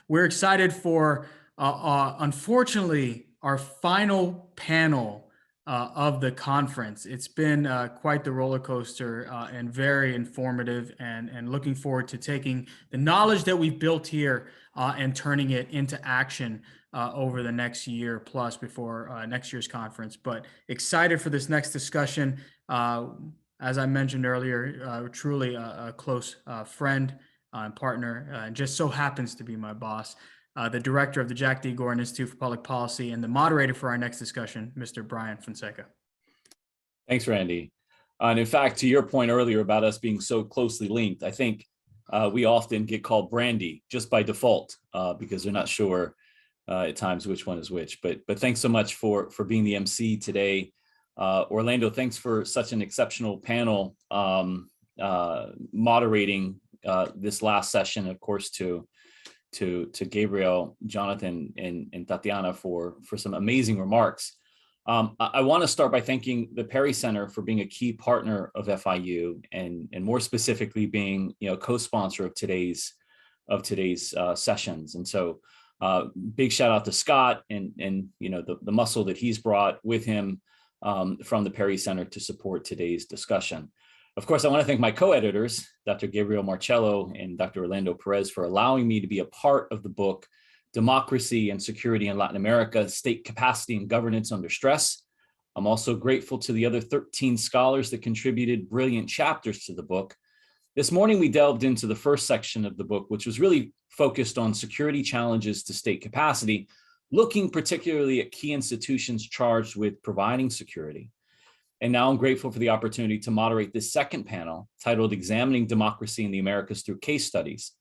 We're excited for, unfortunately, our final panel of the conference. It's been quite the roller coaster and very informative, and looking forward to taking the knowledge that we've built here and turning it into action over the next year plus before next year's conference. But excited for this next discussion. As I mentioned earlier, truly a close friend and partner, and just so happens to be my boss, the director of the Jack D. Gordon Institute for Public Policy and the moderator for our next discussion, Mr. Brian Fonseca. Thanks, Randy. And in fact, to your point earlier about us being so closely linked, I think we often get called Brandy just by default because they're not sure at times which one is which. But thanks so much for being the MC today. Orlando, thanks for such an exceptional panel moderating this last session, of course, to Gabriel, Jonathan, and Tatiana for some amazing remarks. I want to start by thanking the Perry Center for being a key partner of FIU and more specifically being co-sponsor of today's sessions. And so big shout out to Scott and the muscle that he's brought with him from the Perry Center to support today's discussion. Of course, I want to thank my co-editors, Dr. Gabriel Marcello and Dr. Orlando Perez, for allowing me to be a part of the book, Democracy and Security in Latin America, State Capacity and Governance Under Stress. I'm also grateful to the other 13 scholars that contributed brilliant chapters to the book. This morning, we delved into the first section of the book, which was really focused on security challenges to state capacity, looking particularly at key institutions charged with providing security. And now I'm grateful for the opportunity to moderate this second panel titled Examining Democracy in the Americas Through Case Studies.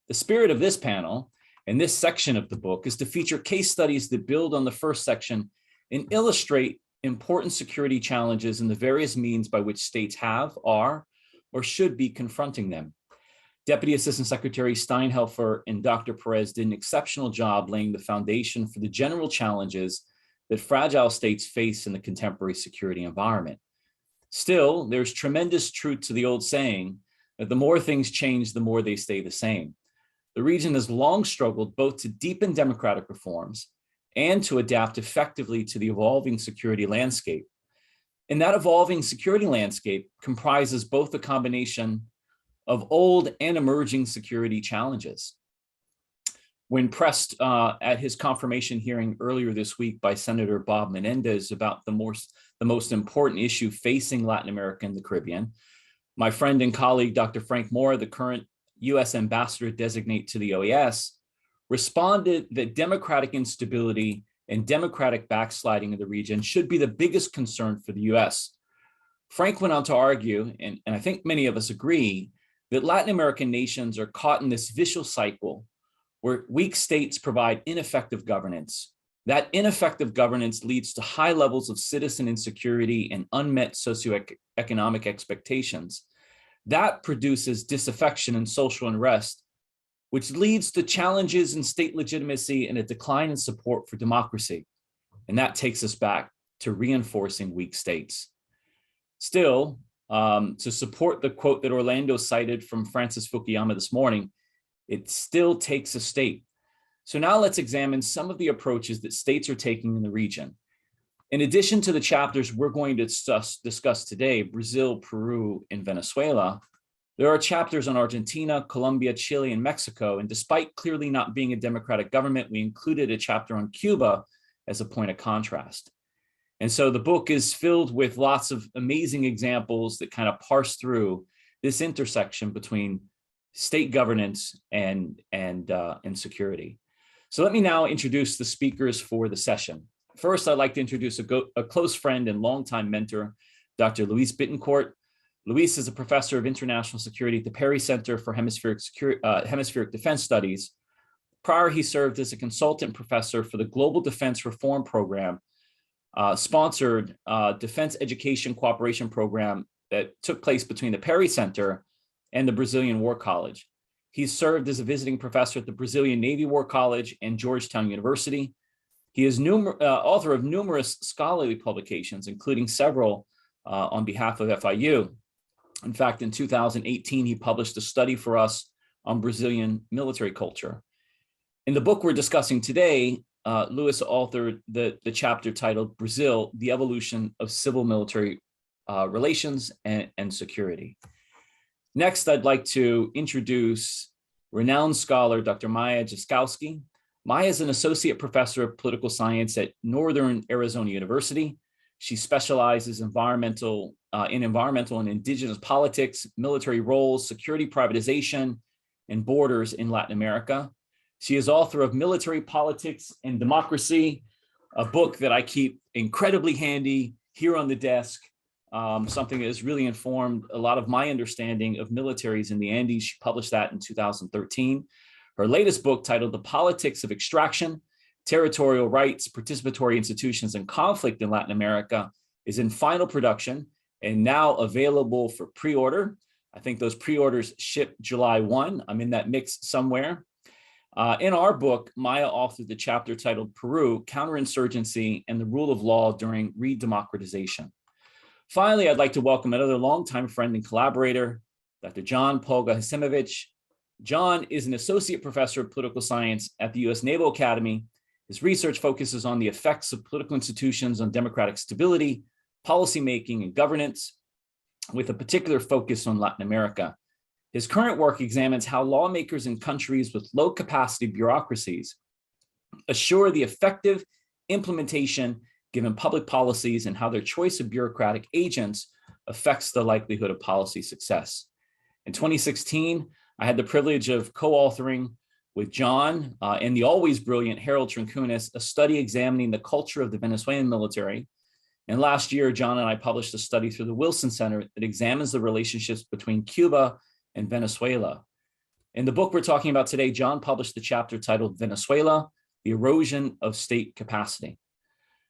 The spirit of this panel and this section of the book is to feature case studies that build on the first section and illustrate important security challenges and the various means by which states have, are, or should be confronting them. Deputy Assistant Secretary Steinhelfer and Dr. Perez did an exceptional job laying the foundation for the general challenges that fragile states face in the contemporary security environment. Still, there's tremendous truth to the old saying that the more things change, the more they stay the same. The region has long struggled both to deepen democratic reforms and to adapt effectively to the evolving security landscape. And that evolving security landscape comprises both a combination of old and emerging security challenges. When pressed at his confirmation hearing earlier this week by Senator Bob Menendez about the most important issue facing Latin America and the Caribbean, my friend and colleague, Dr. Frank Moore, the current U.S. ambassador designate to the OAS, responded that democratic instability and democratic backsliding in the region should be the biggest concern for the U.S. Frank went on to argue, and I think many of us agree, that Latin American nations are caught in this vicious cycle where weak states provide ineffective governance. That ineffective governance leads to high levels of citizen insecurity and unmet socioeconomic expectations. That produces disaffection and social unrest, which leads to challenges in state legitimacy and a decline in support for democracy. And that takes us back to reinforcing weak states. Still, to support the quote that Orlando cited from Francis Fukuyama this morning, it still takes a state. So now let's examine some of the approaches that states are taking in the region. In addition to the chapters we're going to discuss today, Brazil, Peru, and Venezuela, there are chapters on Argentina, Colombia, Chile, and Mexico. And despite clearly not being a democratic government, we included a chapter on Cuba as a point of contrast. And so the book is filled with lots of amazing examples that kind of parse through this intersection between state governance and security. So let me now introduce the speakers for the session. First, I'd like to introduce a close friend and longtime mentor, Dr. Luis Bitencourt. Luis is a professor of international security at the Perry Center for Hemispheric Defense Studies. Prior, he served as a consultant professor for the Global Defense Reform Program, sponsored Defense Education Cooperation Program that took place between the Perry Center and the Brazilian War College. He's served as a visiting professor at the Brazilian Navy War College and Georgetown University. He is author of numerous scholarly publications, including several on behalf of FIU. In fact, in 2018, he published a study for us on Brazilian military culture. In the book we're discussing today, Lewis authored the chapter titled Brazil, the Evolution of Civil-Military Relations and Security. Next, I'd like to introduce renowned scholar, Dr. Maiah Jaskoski. Maiah is an associate professor of political science at Northern Arizona University. She specializes in environmental and indigenous politics, military roles, security privatization, and borders in Latin America. She is author of Military Politics and Democracy, a book that I keep incredibly handy here on the desk, something that has really informed a lot of my understanding of militaries in the Andes. She published that in 2013. Her latest book, titled The Politics of Extraction, Territorial Rights, Participatory Institutions, and Conflict in Latin America, is in final production and now available for pre-order. I think those pre-orders ship July 1. I'm in that mix somewhere. In our book, Maiah authored the chapter titled Peru, Counterinsurgency and the Rule of Law During Re-Democratization. Finally, I'd like to welcome another longtime friend and collaborator, Dr. John Polga-Hecimovich. John is an associate professor of political science at the U.S. Naval Academy. His research focuses on the effects of political institutions on democratic stability, policymaking, and governance, with a particular focus on Latin America. His current work examines how lawmakers in countries with low capacity bureaucracies assure the effective implementation given public policies and how their choice of bureaucratic agents affects the likelihood of policy success. In 2016, I had the privilege of co-authoring with John and the always brilliant Harold Trincunis a study examining the culture of the Venezuelan military. And last year, John and I published a study through the Wilson Center that examines the relationships between Cuba and Venezuela. In the book we're talking about today, John published the chapter titled Venezuela, the Erosion of State Capacity.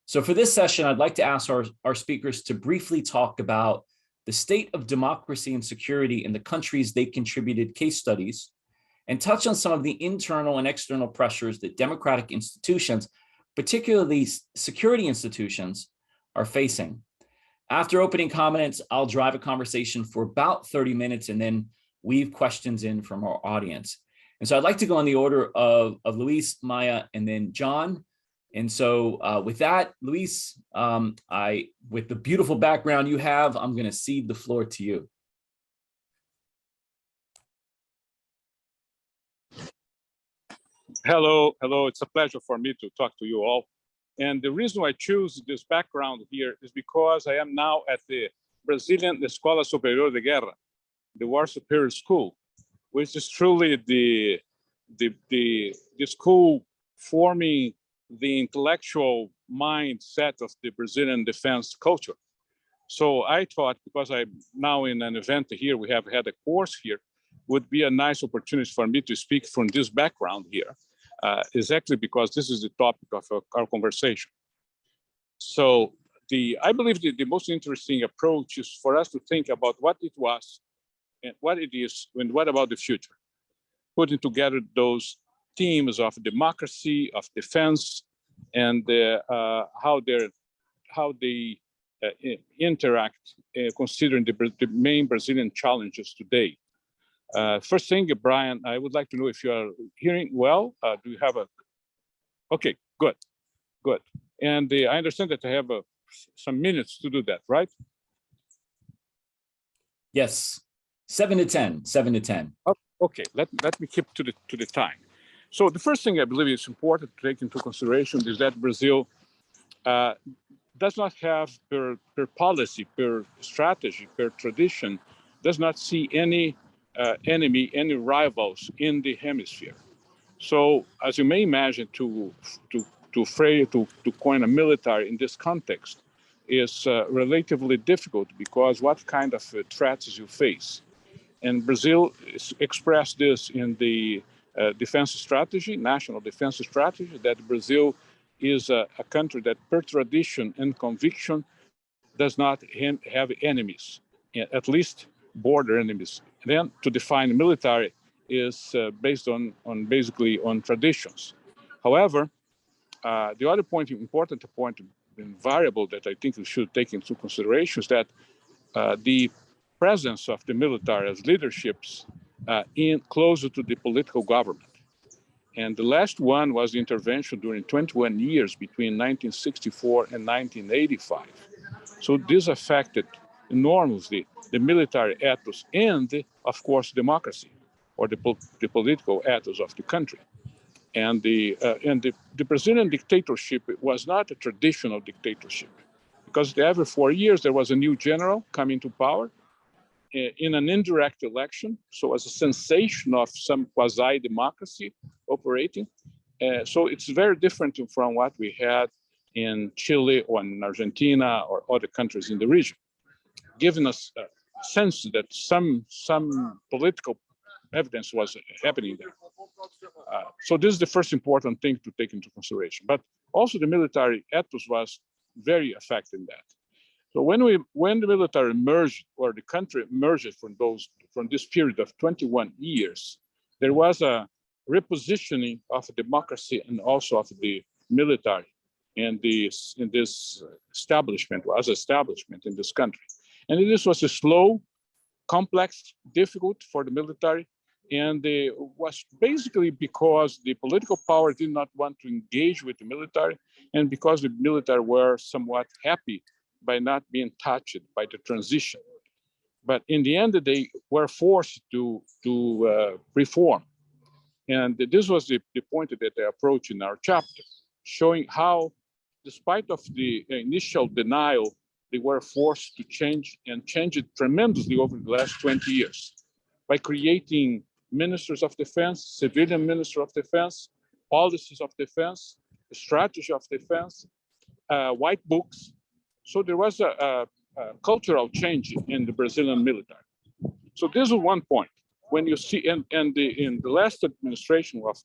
So for this session, I'd like to ask our speakers to briefly talk about the state of democracy and security in the countries they contributed case studies, and touch on some of the internal and external pressures that democratic institutions, particularly security institutions, are facing. After opening comments, I'll drive a conversation for about 30 minutes and then weave questions in from our audience. And so I'd like to go in the order of Luis, Maiah, and then John. And so with that, Luis, with the beautiful background you have, I'm going to cede the floor to you. Hello. It's a pleasure for me to talk to you all. And the reason I choose this background here is because I am now at the Brazilian Escola Superior de Guerra, the War Superior School, which is truly the school forming the intellectual mindset of the Brazilian defense culture. So I thought, because I'm now in an event here, we have had a course here, would be a nice opportunity for me to speak from this background here, exactly because this is the topic of our conversation. So I believe the most interesting approach is for us to think about what it was and what it is and what about the future, putting together those themes of democracy, of defense, and how they interact, considering the main Brazilian challenges today. First thing, Brian, I would like to know if you are hearing well. Do you have a? Okay, good. And I understand that I have some minutes to do that, right? Yes, 7 to 10. Oh, okay, let me keep to the time. So the first thing I believe is important to take into consideration is that Brazil does not have per policy, per strategy, per tradition, does not see any enemy, any rivals in the hemisphere. So as you may imagine, to coin a military in this context is relatively difficult, because what kind of threats you face. And Brazil expressed this in the defense strategy, national defense strategy, that Brazil is a country that per tradition and conviction does not have enemies, at least border enemies. Then to define military is based basically on traditions. However, the other important point and variable that I think we should take into consideration is that the presence of the military as leaderships closer to the political government. And the last one was the intervention during 21 years between 1964 and 1985. So this affected enormously the military ethos and, of course, democracy, or the political ethos of the country. And the Brazilian dictatorship was not a traditional dictatorship, because every 4 years there was a new general coming to power in an indirect election, so as a sensation of some quasi-democracy operating. So it's very different from what we had in Chile or in Argentina or other countries in the region, giving us a sense that some political evidence was happening there. So this is the first important thing to take into consideration. But also the military ethos was very affected in that. So when the military emerged, or the country emerged from this period of 21 years, there was a repositioning of democracy and also of the military in this establishment in this country. And this was a slow, complex, difficult for the military, and it was basically because the political power did not want to engage with the military, and because the military were somewhat happy by not being touched by the transition. But in the end, they were forced to reform. And this was the point that they approached in our chapter, showing how, despite of the initial denial, they were forced to change, and change it tremendously over the last 20 years by creating ministers of defense, civilian minister of defense, policies of defense, strategy of defense, white books. So there was a cultural change in the Brazilian military. So this is one point. When you see, in the last administration of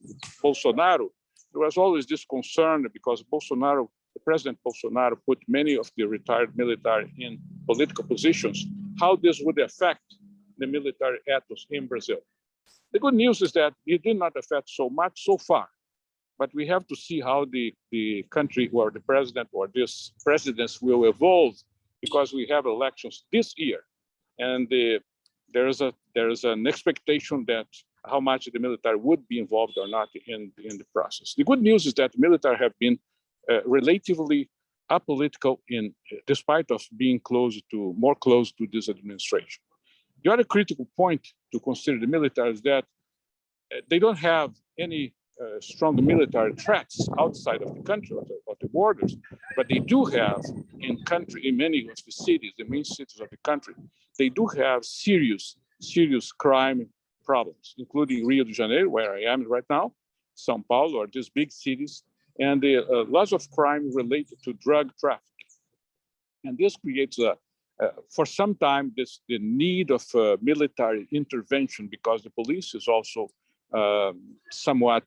Bolsonaro, there was always this concern because Bolsonaro, President Bolsonaro, put many of the retired military in political positions, how this would affect the military ethos in Brazil. The good news is that it did not affect so much so far, but we have to see how the country or the president or this presidents will evolve, because we have elections this year, and there is an expectation that how much the military would be involved or not in the process. The good news is that the military have been relatively apolitical despite of being more close to this administration. The other critical point to consider the military is that they don't have any strong military threats outside of the country or the borders, but they do have in many of the cities, the main cities of the country, they do have serious crime problems, including Rio de Janeiro, where I am right now, São Paulo, or these big cities, and lots of crime related to drug trafficking. And this creates for some time the need of military intervention, because the police is also somewhat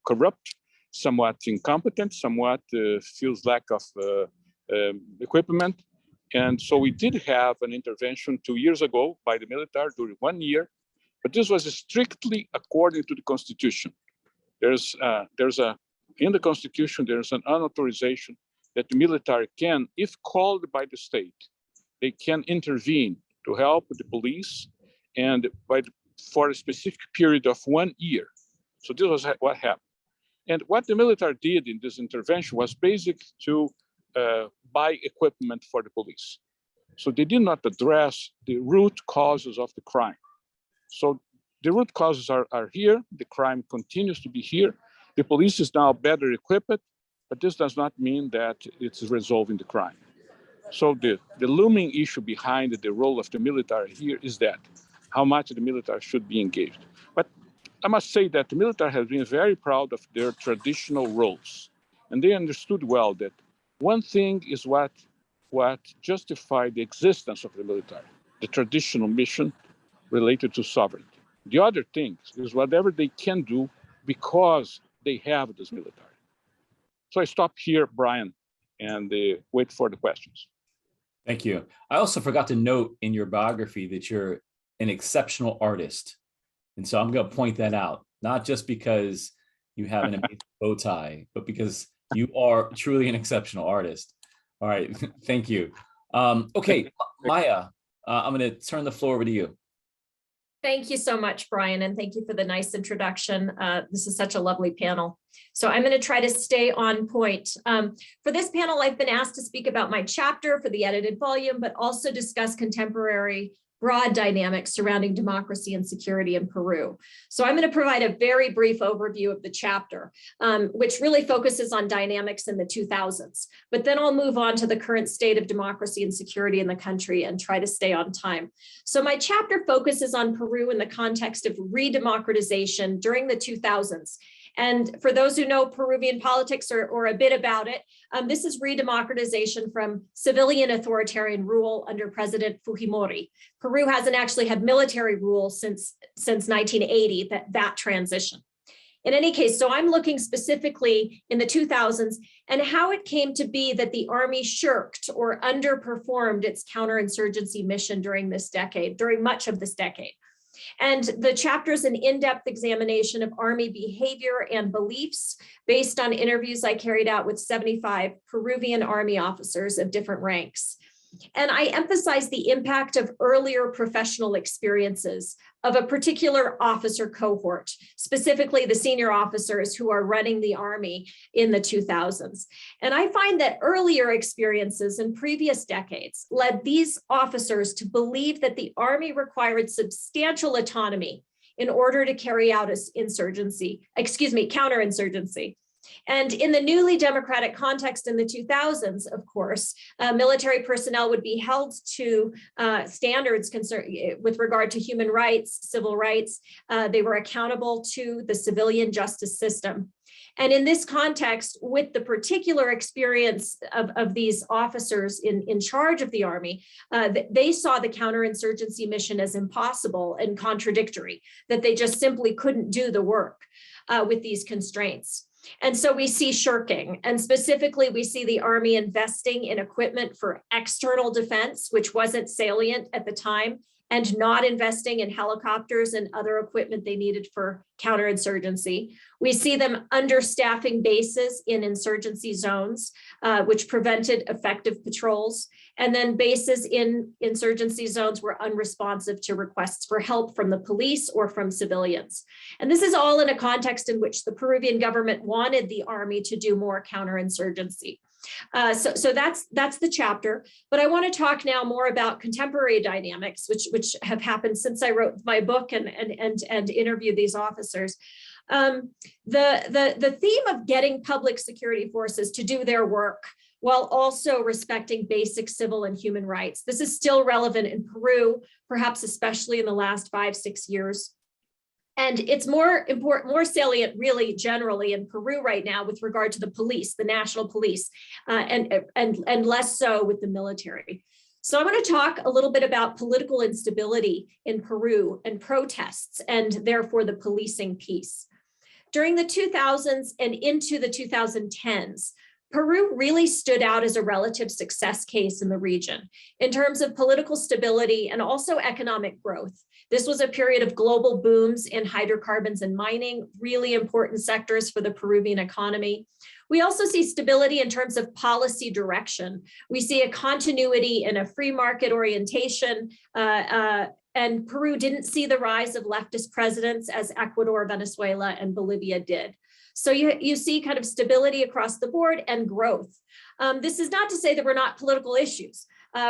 corrupt, somewhat incompetent, somewhat feels lack of equipment. And so we did have an intervention 2 years ago by the military during 1 year, but this was strictly according to the Constitution. In the Constitution, there's an unauthorization that the military can, if called by the state, they can intervene to help the police, and for a specific period of 1 year. So this was what happened. And what the military did in this intervention was basic to buy equipment for the police. So they did not address the root causes of the crime. So the root causes are here, the crime continues to be here. The police is now better equipped, but this does not mean that it's resolving the crime. So the looming issue behind the role of the military here is that how much the military should be engaged. But I must say that the military has been very proud of their traditional roles. And they understood well that one thing is what justified the existence of the military, the traditional mission related to sovereignty. The other thing is whatever they can do because they have this military. So I stop here, Brian, and wait for the questions. Thank you. I also forgot to note in your biography that you're an exceptional artist. And so I'm going to point that out, not just because you have an amazing bow tie, but because you are truly an exceptional artist. All right. Thank you. Okay, Maiah, I'm going to turn the floor over to you. Thank you so much, Brian, and thank you for the nice introduction. This is such a lovely panel. So I'm going to try to stay on point. For this panel, I've been asked to speak about my chapter for the edited volume, but also discuss contemporary broad dynamics surrounding democracy and security in Peru. So I'm going to provide a very brief overview of the chapter, which really focuses on dynamics in the 2000s. But then I'll move on to the current state of democracy and security in the country and try to stay on time. So my chapter focuses on Peru in the context of re-democratization during the 2000s. And for those who know Peruvian politics or a bit about it, this is re-democratization from civilian authoritarian rule under President Fujimori. Peru hasn't actually had military rule since 1980, that transition. In any case, so I'm looking specifically in the 2000s and how it came to be that the army shirked or underperformed its counterinsurgency mission during much of this decade. And the chapter is an in-depth examination of Army behavior and beliefs based on interviews I carried out with 75 Peruvian Army officers of different ranks. And I emphasize the impact of earlier professional experiences of a particular officer cohort, specifically the senior officers who are running the Army in the 2000s. And I find that earlier experiences in previous decades led these officers to believe that the Army required substantial autonomy in order to carry out counterinsurgency. And in the newly democratic context in the 2000s, of course, military personnel would be held to standards with regard to human rights, civil rights. They were accountable to the civilian justice system. And in this context, with the particular experience of these officers in charge of the Army, they saw the counterinsurgency mission as impossible and contradictory, that they just simply couldn't do the work with these constraints. And so we see shirking, and specifically we see the Army investing in equipment for external defense, which wasn't salient at the time, and not investing in helicopters and other equipment they needed for counterinsurgency. We see them understaffing bases in insurgency zones, which prevented effective patrols. And then bases in insurgency zones were unresponsive to requests for help from the police or from civilians. And this is all in a context in which the Peruvian government wanted the Army to do more counterinsurgency. So that's the chapter, but I want to talk now more about contemporary dynamics, which have happened since I wrote my book and interviewed these officers. The theme of getting public security forces to do their work while also respecting basic civil and human rights. This is still relevant in Peru, perhaps especially in the last 5-6 years. And it's more salient really generally in Peru right now with regard to the police, the national police, and less so with the military. So I want to talk a little bit about political instability in Peru and protests and therefore the policing piece. During the 2000s and into the 2010s, Peru really stood out as a relative success case in the region in terms of political stability and also economic growth. This was a period of global booms in hydrocarbons and mining, really important sectors for the Peruvian economy. We also see stability in terms of policy direction. We see a continuity in a free market orientation, and Peru didn't see the rise of leftist presidents as Ecuador, Venezuela, and Bolivia did. So you see kind of stability across the board and growth. This is not to say that we're not political issues.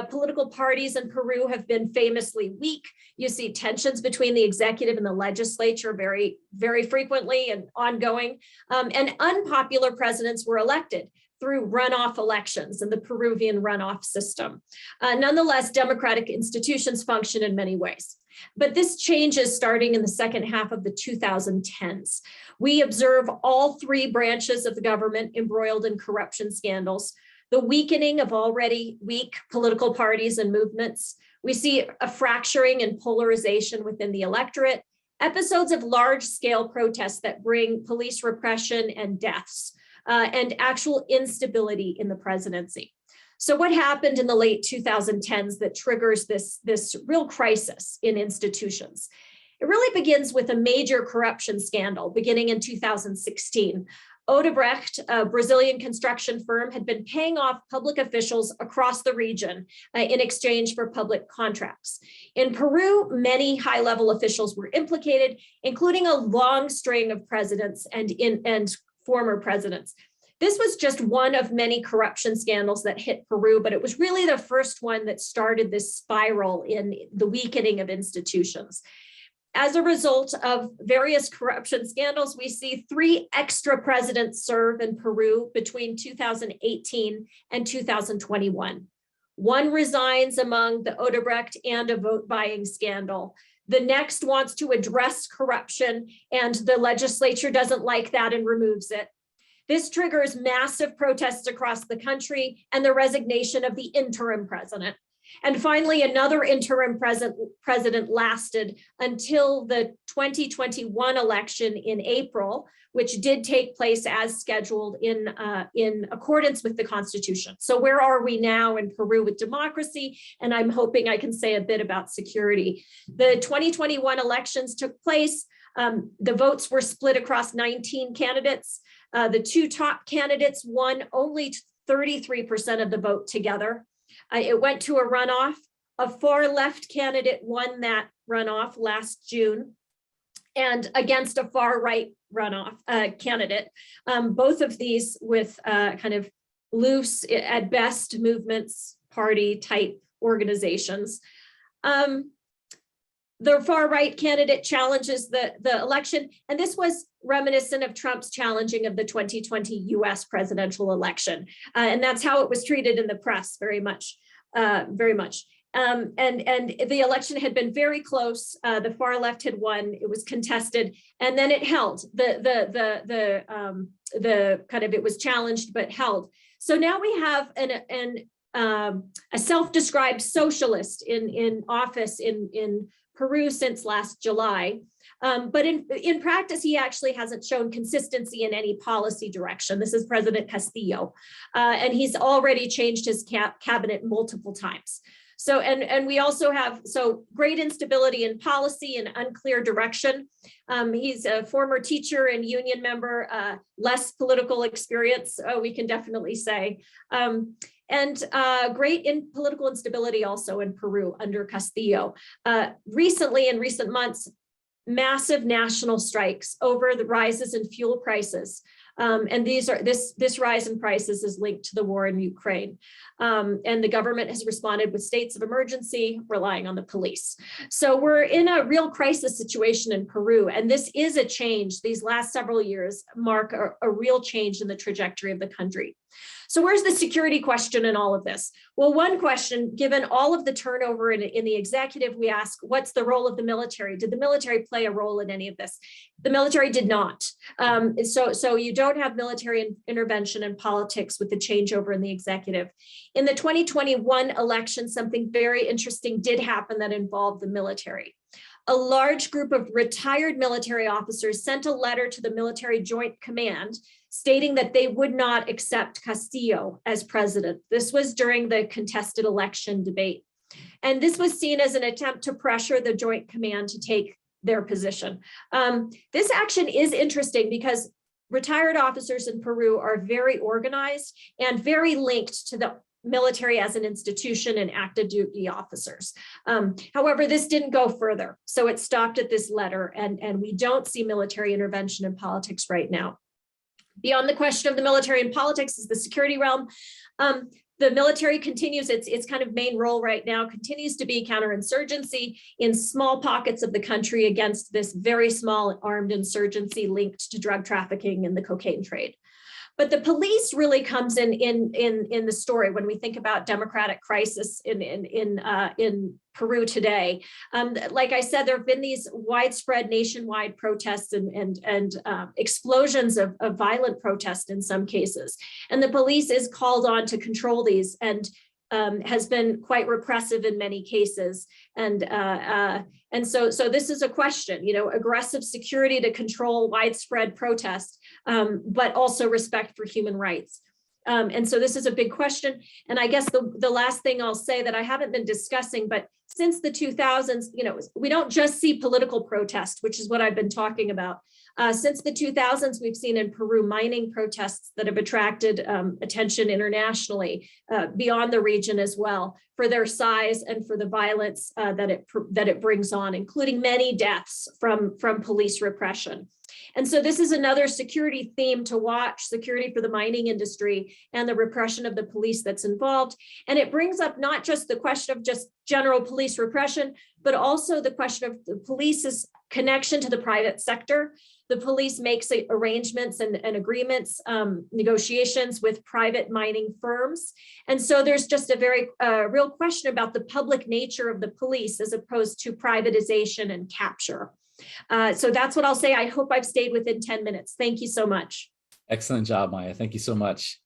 Political parties in Peru have been famously weak. You see tensions between the executive and the legislature very, very frequently and ongoing. And unpopular presidents were elected through runoff elections and the Peruvian runoff system. Nonetheless, democratic institutions function in many ways. But this changes starting in the second half of the 2010s. We observe all three branches of the government embroiled in corruption scandals, the weakening of already weak political parties and movements. We see a fracturing and polarization within the electorate, episodes of large-scale protests that bring police repression and deaths, and actual instability in the presidency. So what happened in the late 2010s that triggers this real crisis in institutions? It really begins with a major corruption scandal beginning in 2016 Odebrecht, a Brazilian construction firm, had been paying off public officials across the region in exchange for public contracts. In Peru, many high-level officials were implicated, including a long string of presidents and former presidents. This was just one of many corruption scandals that hit Peru, but it was really the first one that started this spiral in the weakening of institutions. As a result of various corruption scandals, we see 3 extra presidents serve in Peru between 2018 and 2021. One resigns among the Odebrecht and a vote buying scandal. The next wants to address corruption, and the legislature doesn't like that and removes it. This triggers massive protests across the country and the resignation of the interim president. And finally, another interim president lasted until the 2021 election in April, which did take place as scheduled in accordance with the Constitution. So where are we now in Peru with democracy? And I'm hoping I can say a bit about security. The 2021 elections took place. The votes were split across 19 candidates. The 2 top candidates won only 33% of the vote together. It went to a runoff. A far left candidate won that runoff last June, and against a far right runoff candidate. Both of these with kind of loose, at best, movements, party type organizations. The far right candidate challenges the election, and this was reminiscent of Trump's challenging of the 2020 US presidential election. And that's how it was treated in the press very much, very much. And the election had been very close. The far left had won. It was contested, and then it held. The kind of, it was challenged but held. So now we have a self-described socialist in office in Peru since last July. But in practice, he actually hasn't shown consistency in any policy direction. This is President Castillo, and he's already changed his cabinet multiple times. So, and we also have, great instability in policy and unclear direction. He's a former teacher and union member, less political experience, we can definitely say. And great political instability also in Peru under Castillo. Recently, in recent months, massive national strikes over the rises in fuel prices. And this rise in prices is linked to the war in Ukraine. And the government has responded with states of emergency, relying on the police. So we're in a real crisis situation in Peru. And this is a change. These last several years mark a real change in the trajectory of the country. So where's the security question in all of this? Well, one question, given all of the turnover in the executive, we ask, what's the role of the military? Did the military play a role in any of this? The military did not. So you don't have military intervention in politics with the changeover in the executive. In the 2021 election, something very interesting did happen that involved the military. A large group of retired military officers sent a letter to the Military Joint Command stating that they would not accept Castillo as president. This was during the contested election debate. And this was seen as an attempt to pressure the Joint Command to take their position. This action is interesting because retired officers in Peru are very organized and very linked to the military as an institution and active duty officers. However, this didn't go further. So it stopped at this letter, and we don't see military intervention in politics right now. Beyond the question of the military and politics is the security realm. The military continues its kind of main role right now, continues to be counterinsurgency in small pockets of the country against this very small armed insurgency linked to drug trafficking and the cocaine trade. But the police really comes in the story when we think about democratic crisis in Peru today. Like I said, there have been these widespread nationwide protests and explosions of violent protest in some cases. And the police is called on to control these and has been quite repressive in many cases. And so this is a question, aggressive security to control widespread protest, but also respect for human rights. And so this is a big question. And I guess the last thing I'll say that I haven't been discussing, but since the 2000s, we don't just see political protest, which is what I've been talking about. Since the 2000s, we've seen in Peru mining protests that have attracted attention internationally, beyond the region as well, for their size and for the violence that it brings on, including many deaths from police repression. And so this is another security theme to watch, security for the mining industry and the repression of the police that's involved. And it brings up not just the question of just general police repression, but also the question of the police's connection to the private sector. The police makes arrangements and agreements, negotiations with private mining firms. And so there's just a very real question about the public nature of the police as opposed to privatization and capture. So that's what I'll say. I hope I've stayed within 10 minutes. Thank you so much. Excellent job, Maiah. Thank you so much.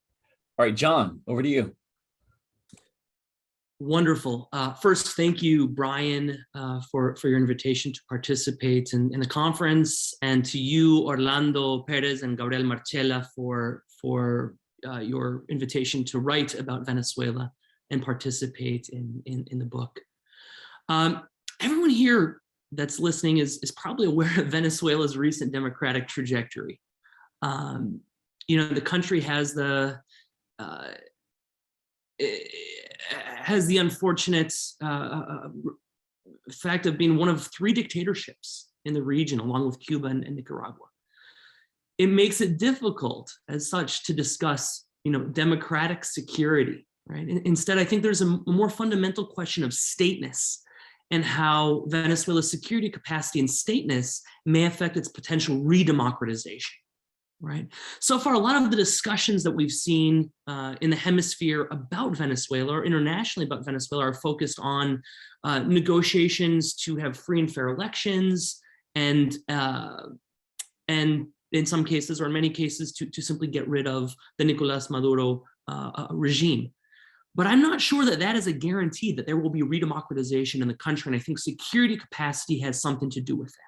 All right, John, over to you. Wonderful. First, thank you, Brian, for your invitation to participate in the conference, and to you, Orlando Perez and Gabriel Marchella, for your invitation to write about Venezuela and participate in the book. Everyone here that's listening is probably aware of Venezuela's recent democratic trajectory. The country has the unfortunate fact of being one of 3 dictatorships in the region, along with Cuba and Nicaragua. It makes it difficult, as such, to discuss, democratic security, right? Instead, I think there's a more fundamental question of stateness, and how Venezuela's security capacity and stateness may affect its potential re-democratization, right? So far, a lot of the discussions that we've seen in the hemisphere about Venezuela, or internationally about Venezuela, are focused on negotiations to have free and fair elections, and in some cases, or in many cases, to simply get rid of the Nicolás Maduro regime. But I'm not sure that is a guarantee that there will be re-democratization in the country, and I think security capacity has something to do with that.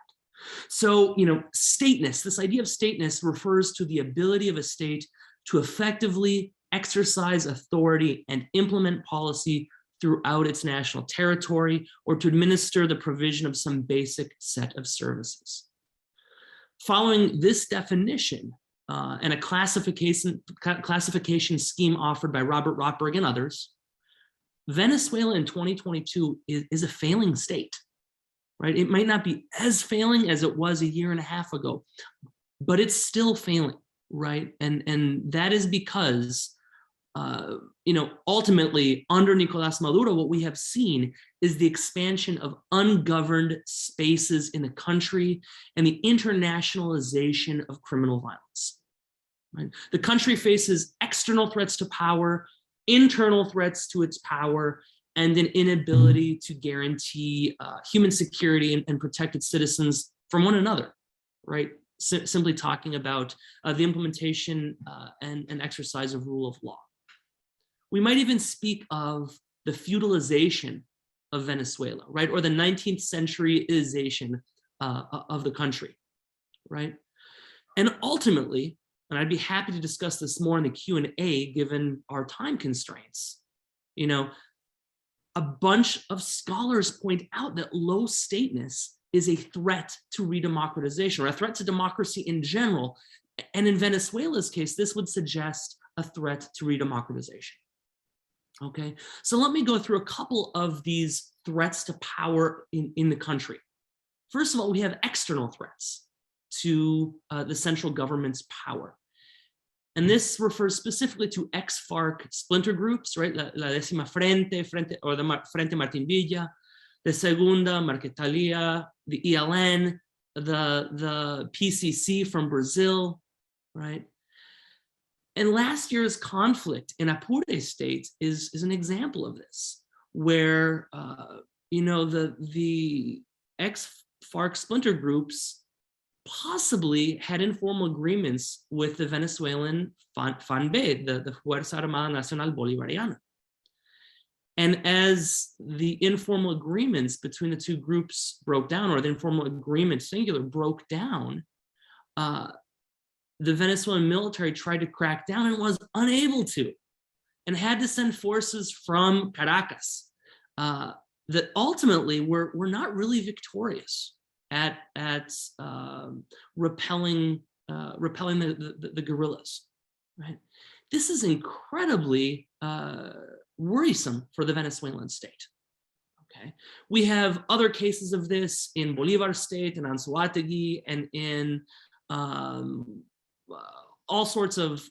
So, stateness, this idea of stateness refers to the ability of a state to effectively exercise authority and implement policy throughout its national territory, or to administer the provision of some basic set of services. Following this definition, and a classification scheme offered by Robert Rotberg and others, Venezuela in 2022 is a failing state, right? It might not be as failing as it was a year and a half ago, but it's still failing, right? And that is because, ultimately, under Nicolás Maduro, what we have seen is the expansion of ungoverned spaces in the country and the internationalization of criminal violence. Right? The country faces external threats to power, internal threats to its power, and an inability to guarantee human security and protect its citizens from one another, right? Simply talking about the implementation and exercise of rule of law. We might even speak of the feudalization of Venezuela, right? Or the 19th centuryization of the country, right? And ultimately, and I'd be happy to discuss this more in the Q&A given our time constraints, a bunch of scholars point out that low stateness is a threat to re-democratization, or a threat to democracy in general. And in Venezuela's case, this would suggest a threat to re-democratization. Okay, so let me go through a couple of these threats to power in the country. First of all, we have external threats to the central government's power. And this refers specifically to ex-FARC splinter groups, right? La Décima Frente, or the Frente Martín Villa, the Segunda, Marquetalia, the ELN, the PCC from Brazil, right? And last year's conflict in Apure state is an example of this, where the ex-FARC splinter groups possibly had informal agreements with the Venezuelan FANB, the Fuerza Armada Nacional Bolivariana. And as the informal agreements between the two groups broke down, or the informal agreement singular broke down, the Venezuelan military tried to crack down and was unable to, and had to send forces from Caracas that ultimately were not really victorious at repelling the guerrillas. Right? This is incredibly worrisome for the Venezuelan state. Okay, we have other cases of this in Bolivar State, in Anzoátegui, and in all sorts of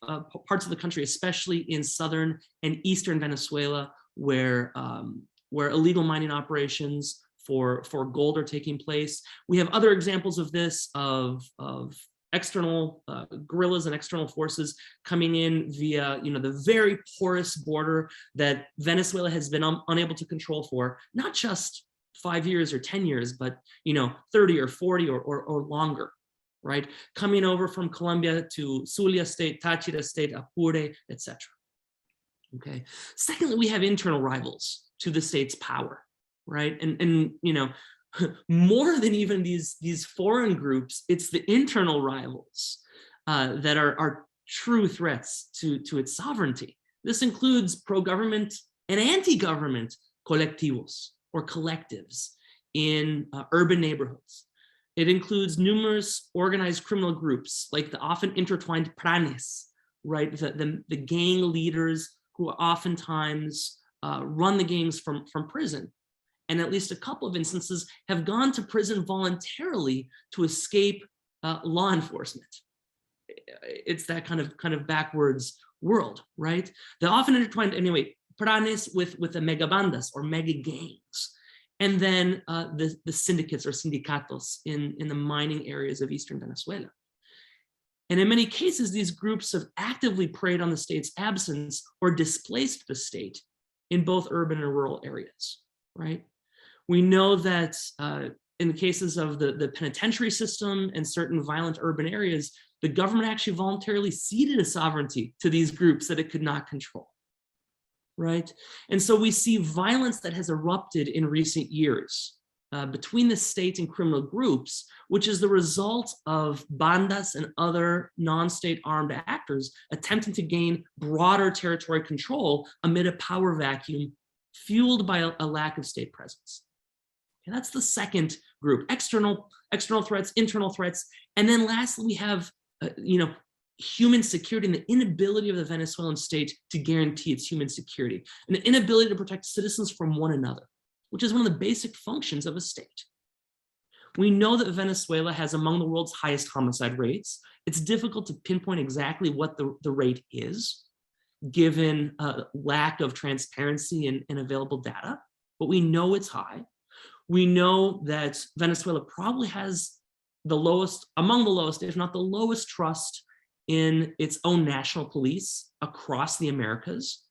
parts of the country, especially in southern and eastern Venezuela, where illegal mining operations for gold are taking place. We have other examples of this, of external guerrillas and external forces coming in via, the very porous border that Venezuela has been unable to control for not just 5 years or 10 years, but 30 or 40 or longer, right? Coming over from Colombia to Zulia State, Táchira State, Apure, etc. Okay. Secondly, we have internal rivals to the state's power, right? And more than even these foreign groups, it's the internal rivals that are true threats to its sovereignty. This includes pro-government and anti-government colectivos or collectives in urban neighborhoods. It includes numerous organized criminal groups like the often intertwined pranes, right? The gang leaders who oftentimes run the gangs from prison. And at least a couple of instances have gone to prison voluntarily to escape law enforcement. It's that kind of backwards world, right? They're often intertwined anyway, pranes with the megabandas or mega gangs, and then the syndicates or sindicatos in the mining areas of eastern Venezuela. And in many cases, these groups have actively preyed on the state's absence or displaced the state in both urban and rural areas, right? We know that in the cases of the penitentiary system and certain violent urban areas, the government actually voluntarily ceded a sovereignty to these groups that it could not control, right? And so we see violence that has erupted in recent years between the state and criminal groups, which is the result of bandas and other non-state armed actors attempting to gain broader territory control amid a power vacuum fueled by a lack of state presence. And that's the second group: external threats, internal threats, and then lastly we have human security and the inability of the Venezuelan state to guarantee its human security, and the inability to protect citizens from one another, which is one of the basic functions of a state. We know that Venezuela has among the world's highest homicide rates. It's difficult to pinpoint exactly what the rate is, given a lack of transparency and available data, but we know it's high. We know that Venezuela probably has among the lowest, if not the lowest, trust in its own national police across the Americas,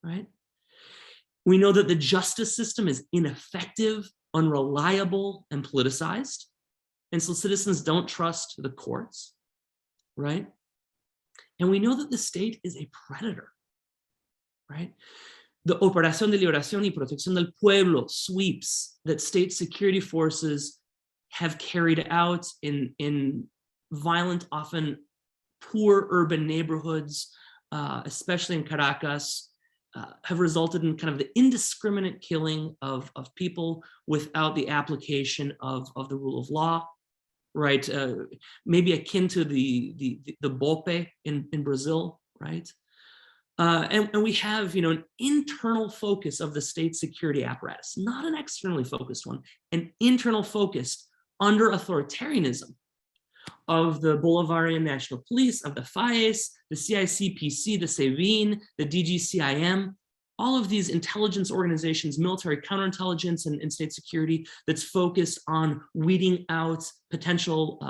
right? We know that the justice system is ineffective, unreliable, and politicized. And so citizens don't trust the courts, right? And we know that the state is a predator, right? The Operación de Liberación y Protección del Pueblo sweeps that state security forces have carried out in violent, often poor urban neighborhoods, especially in Caracas, have resulted in kind of the indiscriminate killing of people without the application of the rule of law, right? Maybe akin to the Bope in Brazil, right? And we have, an internal focus of the state security apparatus, not an externally focused one, an internal focused under authoritarianism of the Bolivarian National Police, of the FAES, the CICPC, the SEBIN, the DGCIM, all of these intelligence organizations, military counterintelligence and state security, that's focused on weeding out potential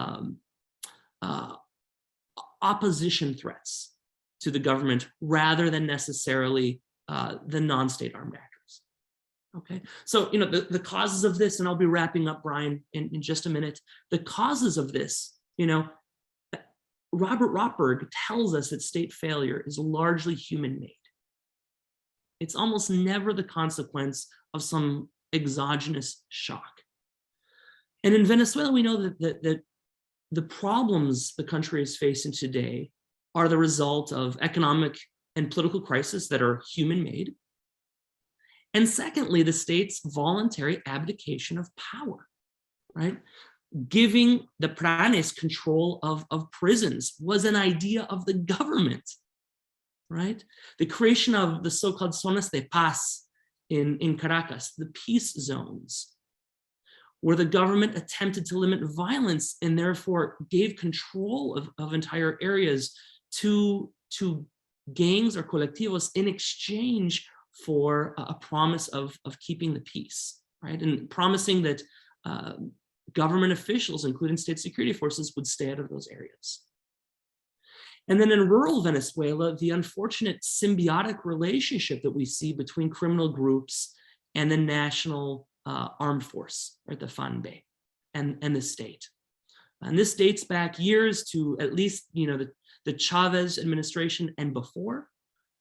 opposition threats to the government rather than necessarily the non-state armed actors. Okay, so the causes of this, and I'll be wrapping up, Brian, in just a minute. The causes of this, Robert Rotberg tells us that state failure is largely human-made. It's almost never the consequence of some exogenous shock. And in Venezuela, we know that the problems the country is facing today are the result of economic and political crises that are human-made. And secondly, the state's voluntary abdication of power, right? Giving the pranes control of prisons was an idea of the government, right? The creation of the so-called zonas de paz in Caracas, the peace zones, where the government attempted to limit violence and therefore gave control of entire areas to gangs or colectivos in exchange for a promise of keeping the peace, right? And promising that government officials, including state security forces, would stay out of those areas. And then in rural Venezuela, the unfortunate symbiotic relationship that we see between criminal groups and the national armed force, right, the FANBE, and the state. And this dates back years to at least, the Chavez administration and before,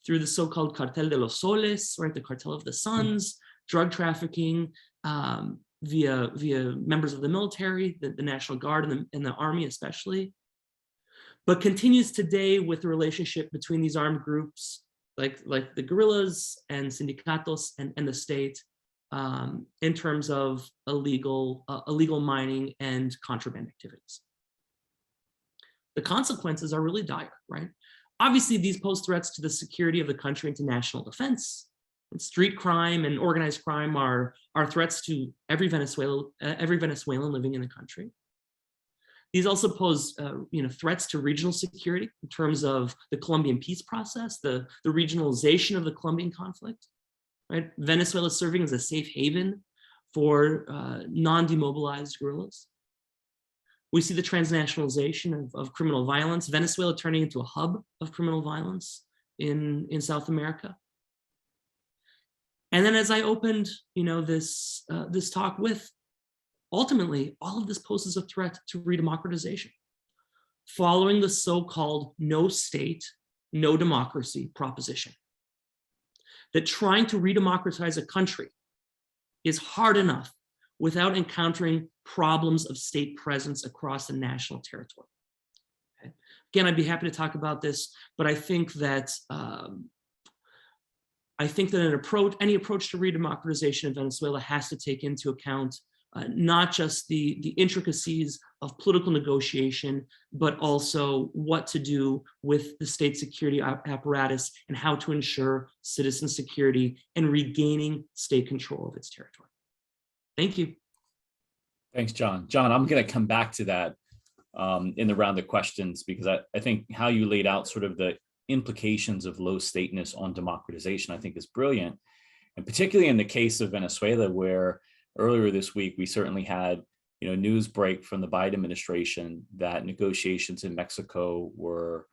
through the so-called Cartel de los Soles, right, the Cartel of the Suns, drug trafficking via members of the military, the National Guard and the Army especially, but continues today with the relationship between these armed groups, like the guerrillas and sindicatos and the state, in terms of illegal mining and contraband activities. The consequences are really dire, right? Obviously, these pose threats to the security of the country and to national defense. And street crime and organized crime are threats to every Venezuelan living in the country. These also pose threats to regional security in terms of the Colombian peace process, the regionalization of the Colombian conflict. Right? Venezuela serving as a safe haven for non-demobilized guerrillas. We see the transnationalization of criminal violence, Venezuela turning into a hub of criminal violence in South America. And then as I opened, this talk with, ultimately, all of this poses a threat to re-democratization. Following the so-called no state, no democracy proposition. That trying to re-democratize a country is hard enough without encountering problems of state presence across the national territory. Okay. Again, I'd be happy to talk about this, but I think that any approach to re-democratization in Venezuela has to take into account not just the intricacies of political negotiation, but also what to do with the state security apparatus and how to ensure citizen security and regaining state control of its territory. Thank you. Thanks, John. John, I'm going to come back to that in the round of questions, because I think how you laid out sort of the implications of low stateness on democratization, I think is brilliant. And particularly in the case of Venezuela, where earlier this week, we certainly had news break from the Biden administration that negotiations in Mexico were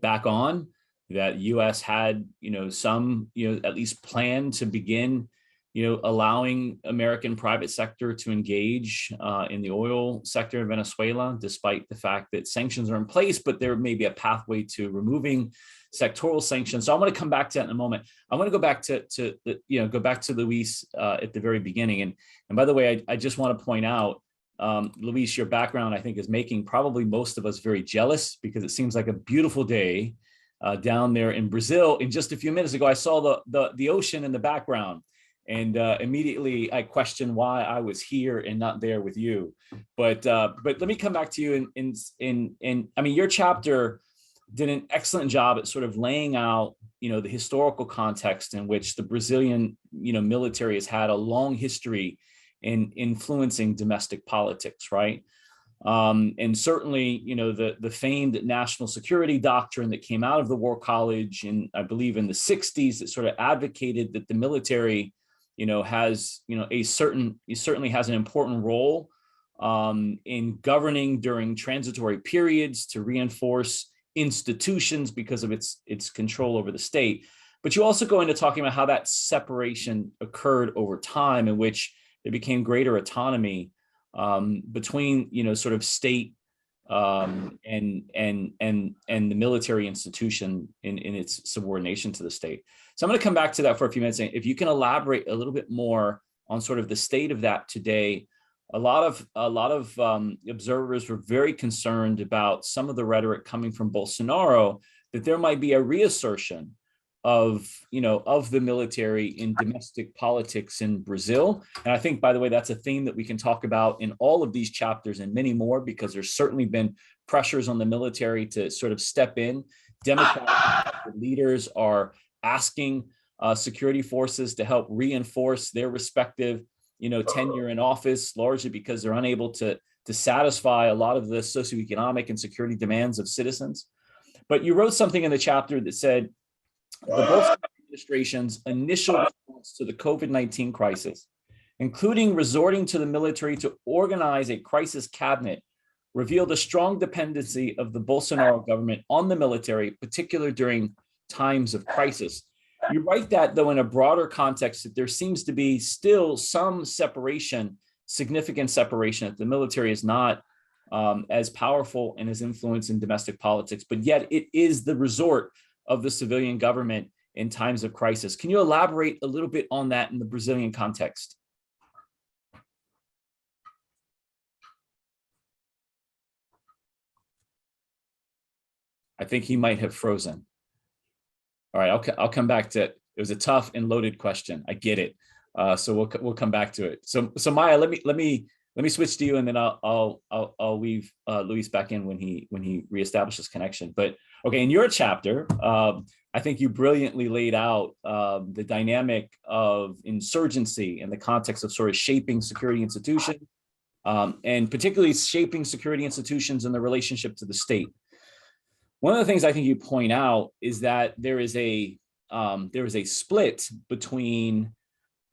back on, that U.S. had some at least plan to begin allowing American private sector to engage in the oil sector in Venezuela, despite the fact that sanctions are in place, but there may be a pathway to removing sectoral sanctions. So I'm going to come back to that in a moment. I want to go back to Luis at the very beginning. And by the way, I just want to point out, Luis, your background, I think, is making probably most of us very jealous, because it seems like a beautiful day down there in Brazil. In just a few minutes ago, I saw the ocean in the background. And immediately I questioned why I was here and not there with you. But let me come back to you. I mean, your chapter did an excellent job at sort of laying out, the historical context in which the Brazilian, military has had a long history in influencing domestic politics, right? And certainly, the famed national security doctrine that came out of the War College I believe in the 60s, that sort of advocated that the military certainly has an important role in governing during transitory periods to reinforce institutions because of its control over the state. But you also go into talking about how that separation occurred over time, in which there became greater autonomy between sort of state and the military institution in its subordination to the state. So I'm going to come back to that for a few minutes. If you can elaborate a little bit more on sort of the state of that today, A lot of observers were very concerned about some of the rhetoric coming from Bolsonaro, that there might be a reassertion of the military in domestic politics in Brazil. And I think, by the way, that's a theme that we can talk about in all of these chapters and many more, because there's certainly been pressures on the military to sort of step in. Democratic leaders are asking security forces to help reinforce their respective tenure in office, largely because they're unable to satisfy a lot of the socioeconomic and security demands of citizens. But you wrote something in the chapter that said the Bolsonaro administration's initial response to the COVID-19 crisis, including resorting to the military to organize a crisis cabinet, revealed a strong dependency of the Bolsonaro government on the military, particularly during times of crisis. You write that, though, in a broader context, that there seems to be still some separation, significant separation, that the military is not as powerful and as influenced in domestic politics, but yet it is the resort of the civilian government in times of crisis. Can you elaborate a little bit on that in the Brazilian context? I think he might have frozen. All right, I'll come back to it. It was a tough and loaded question. I get it. So we'll come back to it. So Maiah, let me switch to you, and then I'll weave Luis back in when he reestablishes connection. But okay, in your chapter, I think you brilliantly laid out the dynamic of insurgency in the context of sort of shaping security institutions, and particularly shaping security institutions in the relationship to the state. One of the things I think you point out is that there is a split between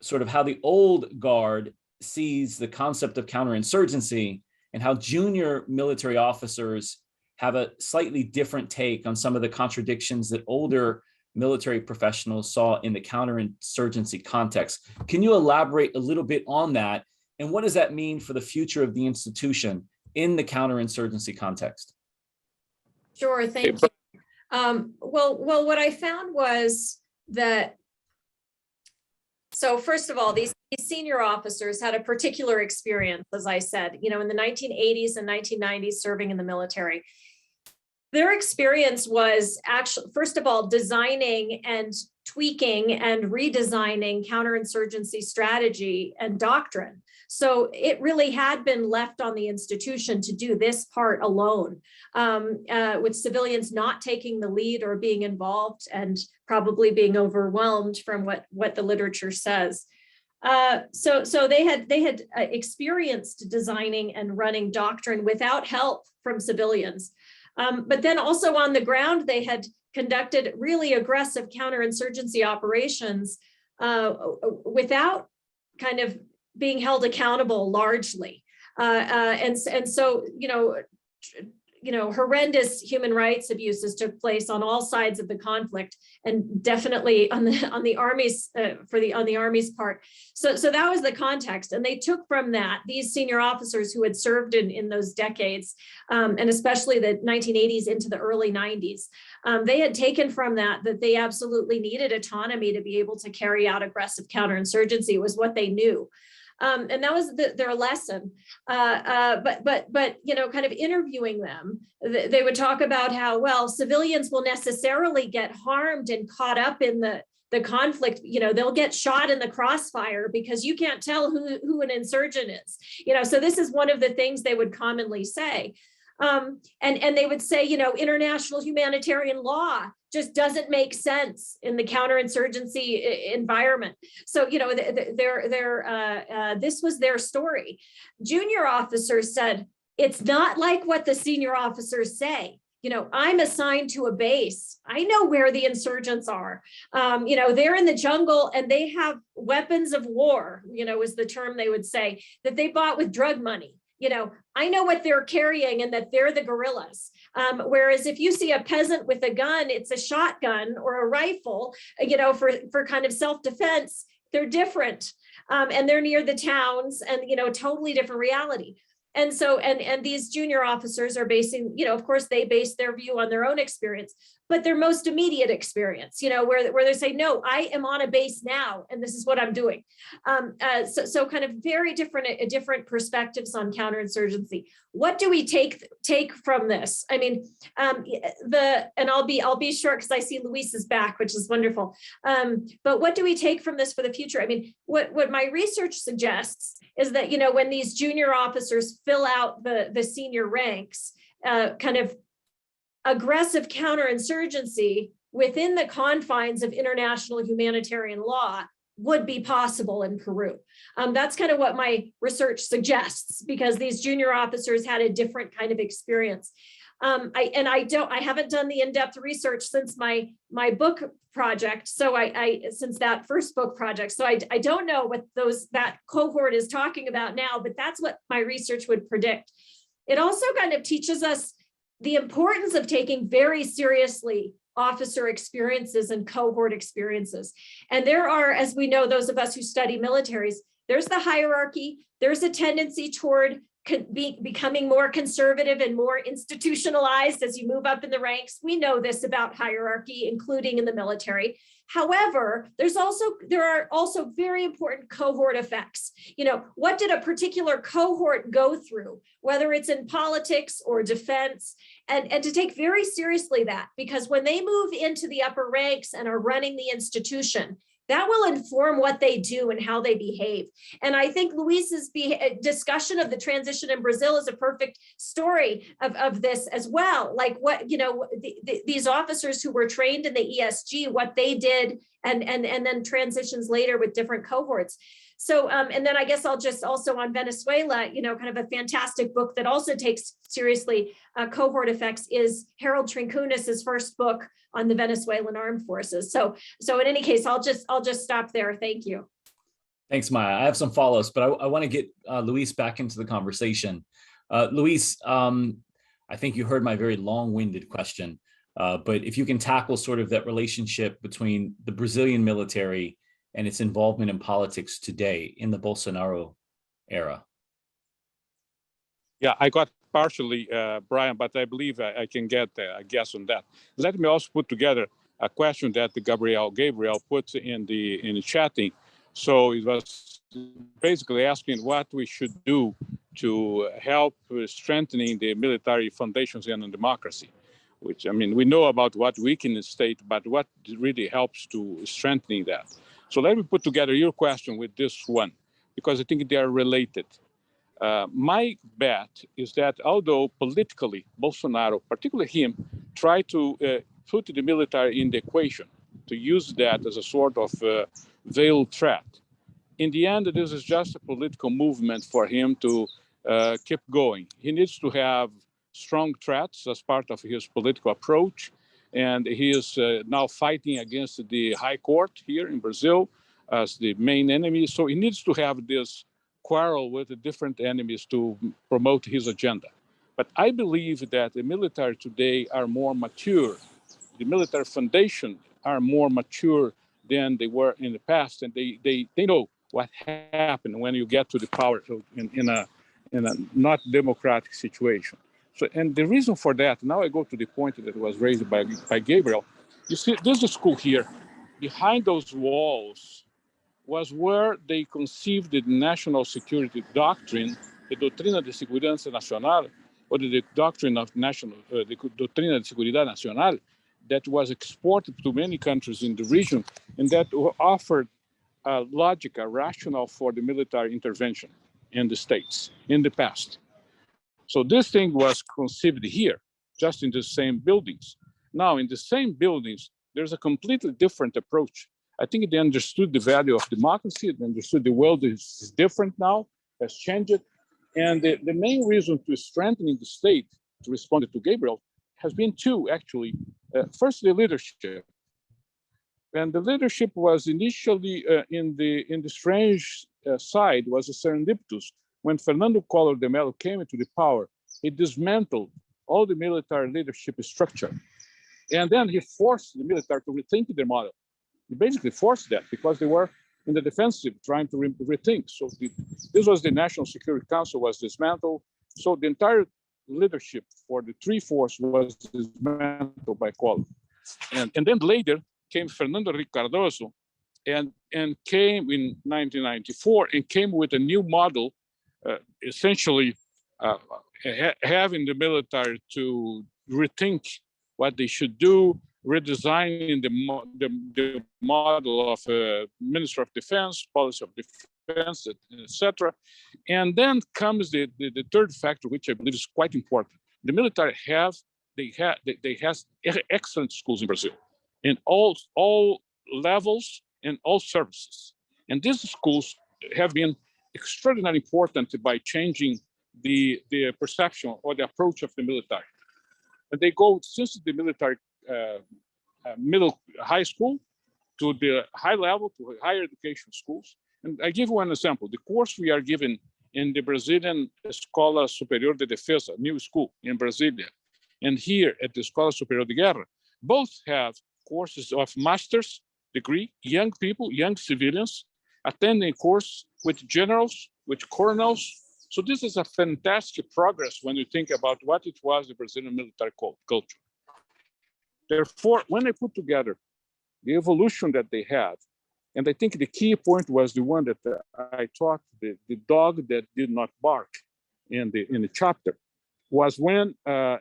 sort of how the old guard sees the concept of counterinsurgency and how junior military officers have a slightly different take on some of the contradictions that older military professionals saw in the counterinsurgency context. Can you elaborate a little bit on that? And what does that mean for the future of the institution in the counterinsurgency context? Sure, thank you. Well, what I found was that, so first of all, these senior officers had a particular experience, as I said, in the 1980s and 1990s serving in the military. Their experience was actually, first of all, designing and tweaking and redesigning counterinsurgency strategy and doctrine. So it really had been left on the institution to do this part alone, with civilians not taking the lead or being involved and probably being overwhelmed from what the literature says. So they had experienced designing and running doctrine without help from civilians. But then also on the ground, they had conducted really aggressive counterinsurgency operations without kind of being held accountable largely. And so, horrendous human rights abuses took place on all sides of the conflict, and definitely on the army's on the army's part. So that was the context, and they took from that, these senior officers who had served in those decades, and especially the 1980s into the early 90s. They had taken from that they absolutely needed autonomy to be able to carry out aggressive counterinsurgency. It was what they knew. And that was their lesson. But kind of interviewing them, they would talk about how, well, civilians will necessarily get harmed and caught up in the conflict. They'll get shot in the crossfire because you can't tell who an insurgent is. So this is one of the things they would commonly say. And they would say, international humanitarian law just doesn't make sense in the counterinsurgency environment. So, this was their story. Junior officers said, it's not like what the senior officers say. I'm assigned to a base. I know where the insurgents are. They're in the jungle and they have weapons of war, is the term they would say, that they bought with drug money. I know what they're carrying and that they're the guerrillas. Whereas if you see a peasant with a gun, it's a shotgun or a rifle, for kind of self-defense, they're different. And they're near the towns and, totally different reality. And so, and these junior officers are basing, of course, they base their view on their own experience, but their most immediate experience, where they say, no, I am on a base now, and this is what I'm doing. So kind of very different perspectives on counterinsurgency. What do we take from this? I mean, and I'll be short because I see Luis is back, which is wonderful. But what do we take from this for the future? I mean, what my research suggests is that, when these junior officers fill out the senior ranks, kind of aggressive counterinsurgency within the confines of international humanitarian law would be possible in Peru. That's kind of what my research suggests, because these junior officers had a different kind of experience. I haven't done the in-depth research since my book project. So since that first book project. So I don't know what that cohort is talking about now, but that's what my research would predict. It also kind of teaches us the importance of taking very seriously officer experiences and cohort experiences. And there are, as we know, those of us who study militaries, there's the hierarchy, there's a tendency toward becoming more conservative and more institutionalized as you move up in the ranks. We know this about hierarchy, including in the military. However, there are also very important cohort effects. What did a particular cohort go through, whether it's in politics or defense, and to take very seriously that, because when they move into the upper ranks and are running the institution, that will inform what they do and how they behave. And I think Luis's discussion of the transition in Brazil is a perfect story of this as well. Like these officers who were trained in the ESG, what they did, and then transitions later with different cohorts. So, and then I guess I'll just also on Venezuela, kind of a fantastic book that also takes seriously cohort effects is Harold Trincunis's first book on the Venezuelan armed forces. So in any case, I'll just stop there. Thank you. Thanks, Maiah. I have some follow-ups, but I want to get Luis back into the conversation. Luis, I think you heard my very long-winded question, but if you can tackle sort of that relationship between the Brazilian military and its involvement in politics today in the Bolsonaro era. Yeah, I got partially, Brian, but I believe I can get a guess on that. Let me also put together a question that Gabriel put in the chatting. So it was basically asking what we should do to help strengthening the military foundations in a democracy, which, I mean, we know about what weaken the state, but what really helps to strengthening that. So let me put together your question with this one, because I think they are related. My bet is that although politically, Bolsonaro, particularly him, tried to put the military in the equation, to use that as a sort of veiled threat, in the end, this is just a political movement for him to keep going. He needs to have strong threats as part of his political approach. And he is now fighting against the high court here in Brazil as the main enemy. So he needs to have this quarrel with the different enemies to promote his agenda. But I believe that the military today are more mature. The military foundation are more mature than they were in the past. And they know what happened when you get to the power in a not democratic situation. So, and the reason for that, now I go to the point that was raised by Gabriel. You see, there's a school here. Behind those walls was where they conceived the national security doctrine, the Doutrina de Seguridad Nacional, or the doctrine of national, the Doutrina de Seguridad Nacional, that was exported to many countries in the region, and that offered a logic, a rationale for the military intervention in the states in the past. So this thing was conceived here, just in the same buildings. Now, in the same buildings, there's a completely different approach. I think they understood the value of democracy, they understood the world is different now, has changed. And the main reason to strengthening the state, to respond to Gabriel, has been two, actually. First, the leadership. And the leadership was initially in the strange side, was a serendipitous. When Fernando Collor de Mello came into the power, he dismantled all the military leadership structure. And then he forced the military to rethink their model. He basically forced that because they were in the defensive trying to rethink. So this was the National Security Council was dismantled. So the entire leadership for the three force was dismantled by Collor. And then later came Fernando Henrique Cardoso, and came in 1994 and came with a new model, essentially having the military to rethink what they should do, redesigning the model of Minister of Defense, policy of defense, etc. And then comes the third factor, which I believe is quite important. The military have excellent schools in Brazil, in all levels and all services. And these schools have been extraordinarily important by changing the perception or the approach of the military. And they go since the military high school to the high level, to higher education schools. And I give one example. The course we are given in the Brazilian Escola Superior de Defesa, new school in Brasilia, and here at the Escola Superior de Guerra, both have courses of master's degree, young people, young civilians, attending course with generals, with colonels. So this is a fantastic progress when you think about what it was the Brazilian military culture. Therefore, when I put together the evolution that they had, and I think the key point was the one that I taught, the dog that did not bark in the chapter, was when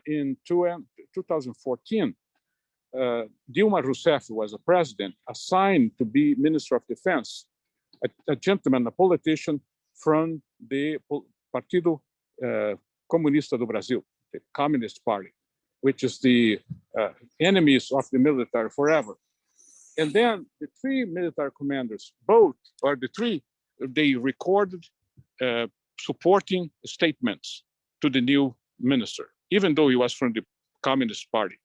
in 2014, Dilma Rousseff was a president, assigned to be Minister of Defense, a gentleman, a politician from the Partido Comunista do Brasil, the Communist Party, which is the enemies of the military forever. And then the three military commanders, they recorded supporting statements to the new minister, even though he was from the Communist Party.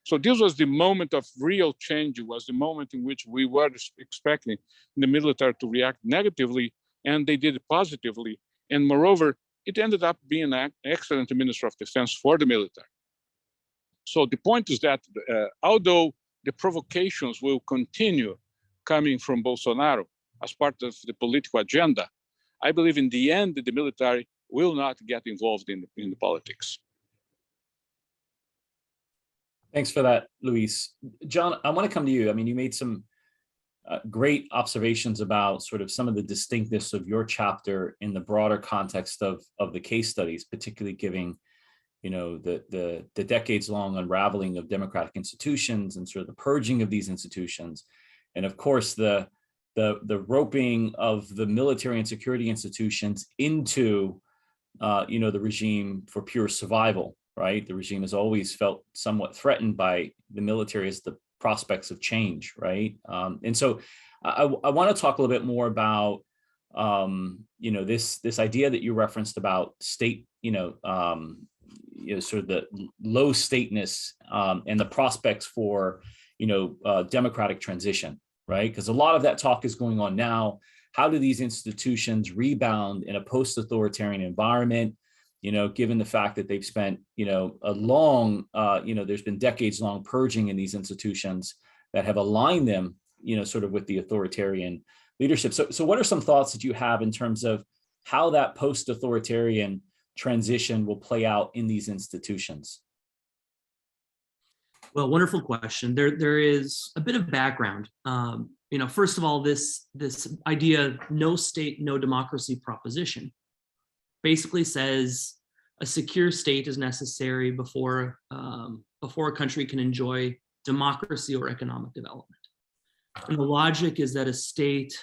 So this was the moment of real change. It was the moment in which we were expecting the military to react negatively, and they did it positively. And moreover, it ended up being an excellent Minister of Defense for the military. So the point is that although the provocations will continue coming from Bolsonaro as part of the political agenda, I believe in the end, the military will not get involved in the politics. Thanks for that, Luis. John, I want to come to you. I mean, you made some great observations about sort of some of the distinctness of your chapter in the broader context of the case studies, particularly giving, you know, the decades-long unraveling of democratic institutions and sort of the purging of these institutions, and of course the roping of the military and security institutions into, you know, the regime for pure survival. Right, the regime has always felt somewhat threatened by the military as the prospects of change. Right, and so I want to talk a little bit more about, you know, this idea that you referenced about state, sort of the low stateness and the prospects for, you know, democratic transition, right? Because a lot of that talk is going on now. How do these institutions rebound in a post-authoritarian environment? You know, given the fact that they've spent, you know, a long, there's been decades-long purging in these institutions that have aligned them, you know, sort of with the authoritarian leadership. So what are some thoughts that you have in terms of how that post-authoritarian transition will play out in these institutions? Well, wonderful question. There is a bit of background. You know, first of all, this idea, no state, no democracy proposition, basically says a secure state is necessary before a country can enjoy democracy or economic development. And the logic is that a state,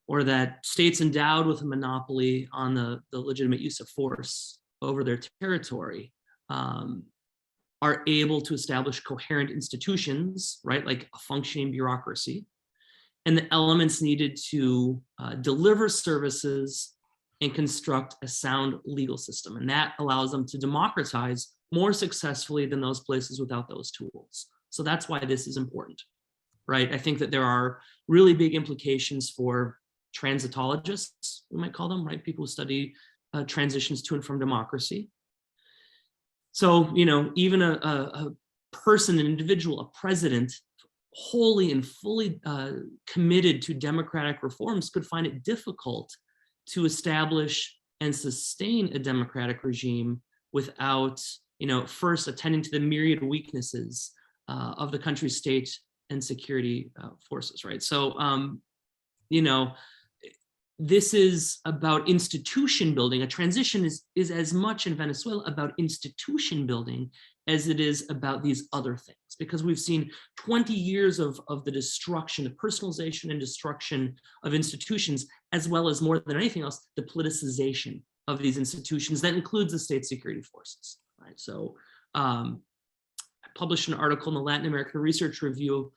or that states endowed with a monopoly on the legitimate use of force over their territory, are able to establish coherent institutions, right, like a functioning bureaucracy, and the elements needed to deliver services and construct a sound legal system. And that allows them to democratize more successfully than those places without those tools. So that's why this is important, right? I think that there are really big implications for transitologists, we might call them, right? People who study transitions to and from democracy. So, you know, even a person, an individual, a president, wholly and fully committed to democratic reforms could find it difficult to establish and sustain a democratic regime without, you know, first attending to the myriad weaknesses of the country's state and security forces, right? So, this is about institution building. A transition is as much in Venezuela about institution building as it is about these other things, because we've seen 20 years of the destruction, the personalization and destruction of institutions, as well as, more than anything else, the politicization of these institutions. That includes the state security forces, right? So I published an article in the Latin American Research Review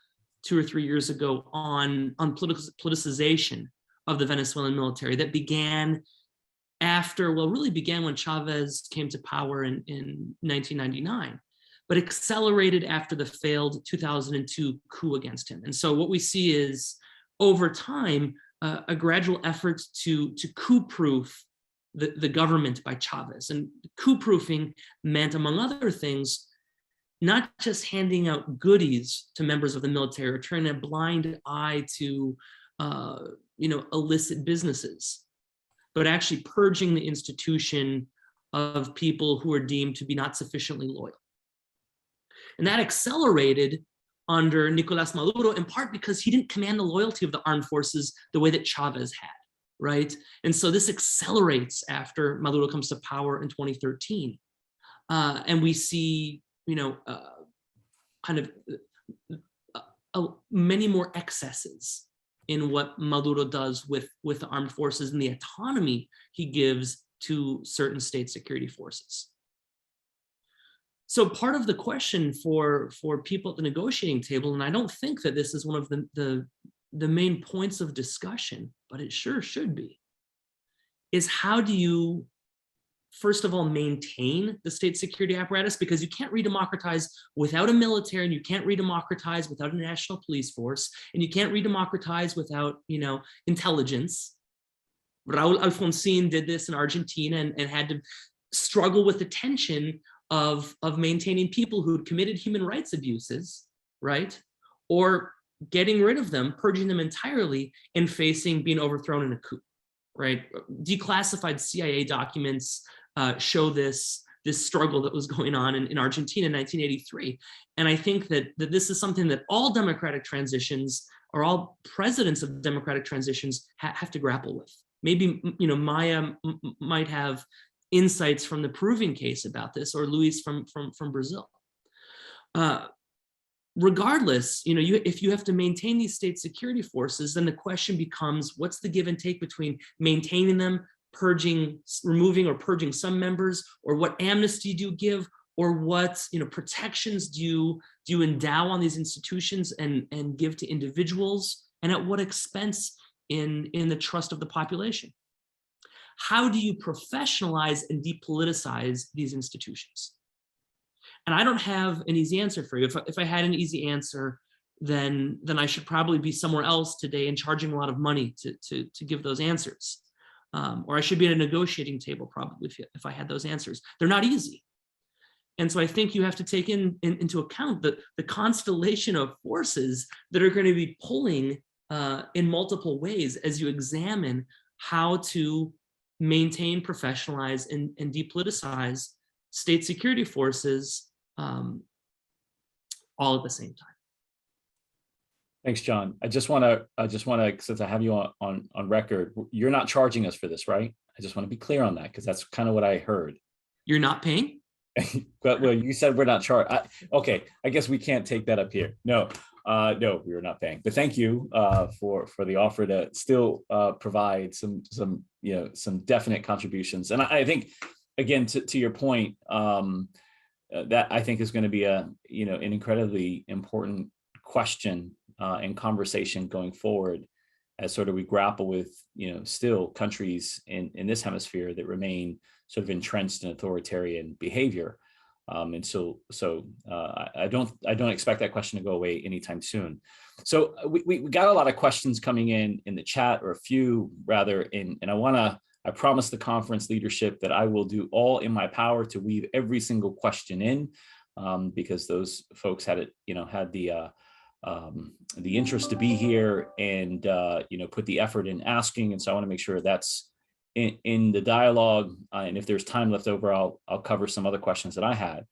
2 or 3 years ago on politicization of the Venezuelan military that began after, well, really began when Chavez came to power in 1999, but accelerated after the failed 2002 coup against him. And so what we see is, over time, a gradual effort to coup-proof the government by Chavez. And coup-proofing meant, among other things, not just handing out goodies to members of the military or turning a blind eye to illicit businesses, but actually purging the institution of people who are deemed to be not sufficiently loyal. And that accelerated under Nicolás Maduro, in part because he didn't command the loyalty of the armed forces the way that Chavez had, right? And so this accelerates after Maduro comes to power in 2013. And we see, many more excesses in what Maduro does with the armed forces and the autonomy he gives to certain state security forces. So part of the question for people at the negotiating table, and I don't think that this is one of the main points of discussion, but it sure should be, is how do you, first of all, maintain the state security apparatus? Because you can't re-democratize without a military, and you can't re-democratize without a national police force, and you can't re-democratize without, intelligence. Raúl Alfonsín did this in Argentina and had to struggle with the tension of maintaining people who had committed human rights abuses, right? Or getting rid of them, purging them entirely, and facing being overthrown in a coup, right? Declassified CIA documents show this struggle that was going on in Argentina in 1983. And I think that this is something that all democratic transitions, or all presidents of democratic transitions, have to grapple with. Maybe, Maiah might have insights from the Peruvian case about this, or Luis from Brazil. Regardless, if you have to maintain these state security forces, then the question becomes, what's the give and take between maintaining them, removing or purging some members, or what amnesty do you give, or what protections do you endow on these institutions and give to individuals, and at what expense in the trust of the population? How do you professionalize and depoliticize these institutions? And I don't have an easy answer for you. If I had an easy answer, then I should probably be somewhere else today and charging a lot of money to give those answers. Or I should be at a negotiating table probably if I had those answers. They're not easy. And so I think you have to take into account the constellation of forces that are going to be pulling in multiple ways as you examine how to maintain, professionalize, and depoliticize state security forces all at the same time. Thanks, John. I just want to, since I have you on record, you're not charging us for this, right? I just want to be clear on that, because that's kind of what I heard. You're not paying? But well, you said we're not charged. Okay, I guess we can't take that up here. No, we were not paying. But thank you for the offer to still provide some definite contributions. And I think, again, to your point, that I think is going to be an incredibly important question and conversation going forward, as sort of we grapple with still countries in this hemisphere that remain sort of entrenched in authoritarian behavior. And so I don't expect that question to go away anytime soon. So we got a lot of questions coming in the chat, or a few rather, and I promised the conference leadership that I will do all in my power to weave every single question in, because those folks had the interest to be here and put the effort in asking, and so I want to make sure that's in the dialogue. And if there's time left over, I'll cover some other questions that I had.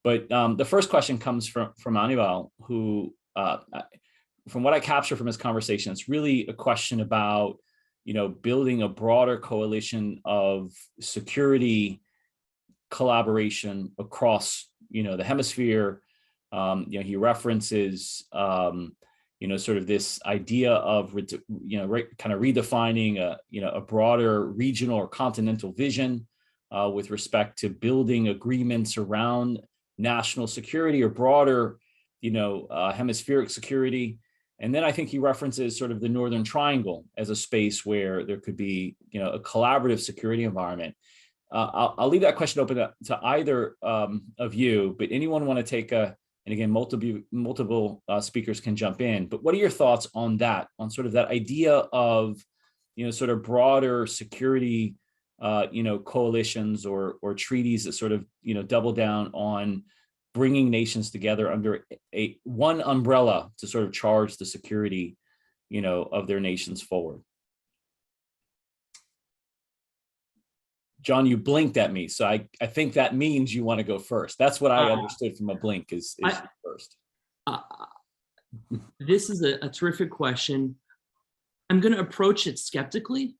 But the first question comes from Naval, who, from what I capture from his conversation, it's really a question about, building a broader coalition of security collaboration across, the hemisphere. He references, sort of this idea of, kind of redefining a broader regional or continental vision with respect to building agreements around national security or broader, hemispheric security. And then I think he references sort of the Northern Triangle as a space where there could be, a collaborative security environment. I'll leave that question open to either of you, but anyone want to take and again, multiple speakers can jump in, but what are your thoughts on that, on sort of that idea of, sort of broader security, coalitions or treaties that sort of, double down on bringing nations together under one umbrella to sort of charge the security, of their nations forward? John, you blinked at me, so I think that means you want to go first. That's what I understood from a blink is first. This is a terrific question. I'm going to approach it skeptically.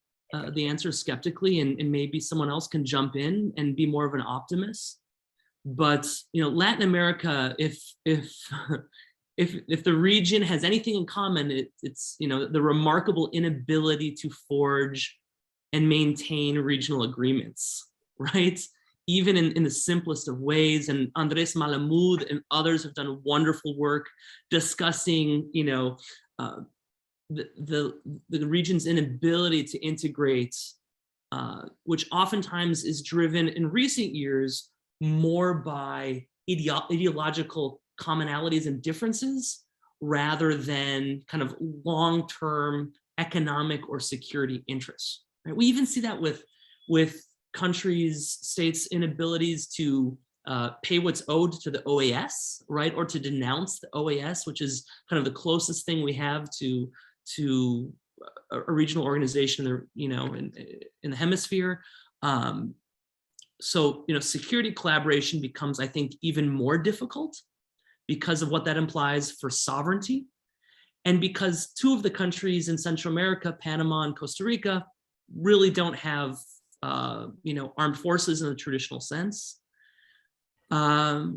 The answer is skeptically, and maybe someone else can jump in and be more of an optimist. But Latin America, if the region has anything in common, it's the remarkable inability to forge and maintain regional agreements, right? Even in the simplest of ways. And Andres Malamud and others have done wonderful work discussing, the region's inability to integrate, which oftentimes is driven in recent years more by ideological commonalities and differences rather than kind of long-term economic or security interests. Right? We even see that with countries, states' inabilities to pay what's owed to the OAS, right, or to denounce the OAS, which is kind of the closest thing we have to a regional organization, in the hemisphere. So security collaboration becomes, I think, even more difficult because of what that implies for sovereignty, and because two of the countries in Central America, Panama and Costa Rica, really don't have armed forces in the traditional sense. I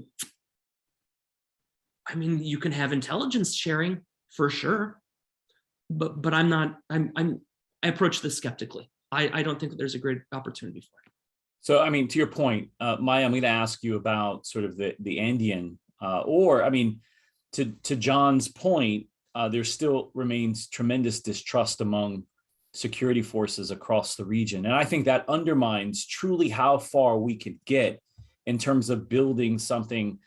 mean, you can have intelligence sharing for sure, but I approach this skeptically. I don't think that there's a great opportunity for it. So, I mean, to your point, Maiah, I'm going to ask you about sort of the Andean, to John's point, there still remains tremendous distrust among security forces across the region. And I think that undermines truly how far we could get in terms of building something,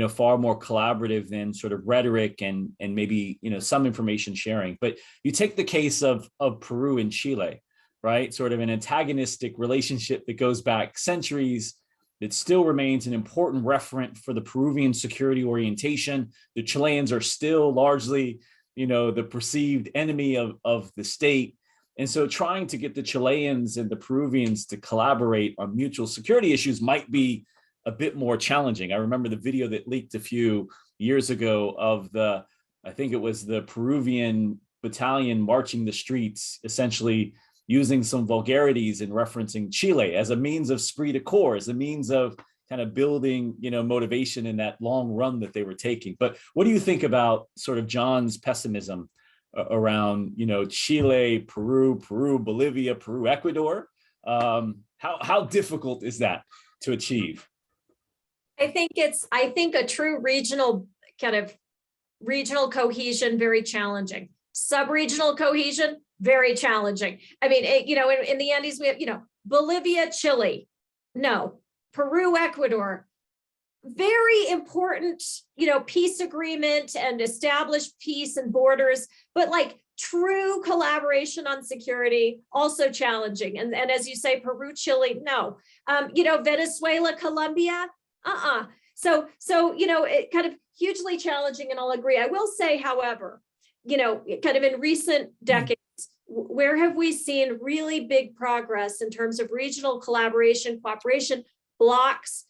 far more collaborative than sort of rhetoric and maybe, some information sharing. But you take the case of Peru and Chile, right? Sort of an antagonistic relationship that goes back centuries. It still remains an important referent for the Peruvian security orientation. The Chileans are still largely, the perceived enemy of the state. And so trying to get the Chileans and the Peruvians to collaborate on mutual security issues might be a bit more challenging. I remember the video that leaked a few years ago of I think it was the Peruvian battalion marching the streets, essentially using some vulgarities and referencing Chile as a means of esprit de corps, as a means of kind of building, motivation in that long run that they were taking. But what do you think about sort of John's pessimism around, Chile, Peru, Bolivia, Peru, Ecuador? How difficult is that to achieve? I think a true regional cohesion, very challenging. Sub-regional cohesion, very challenging. I mean, in the Andes, we have, Bolivia, Chile, no. Peru, Ecuador, very important, peace agreement and established peace and borders, but like true collaboration on security, also challenging. And as you say, Peru, Chile, no. Venezuela, Colombia, So, it kind of hugely challenging, and I'll agree. I will say, however, kind of in recent decades, where have we seen really big progress in terms of regional collaboration, cooperation, blocks,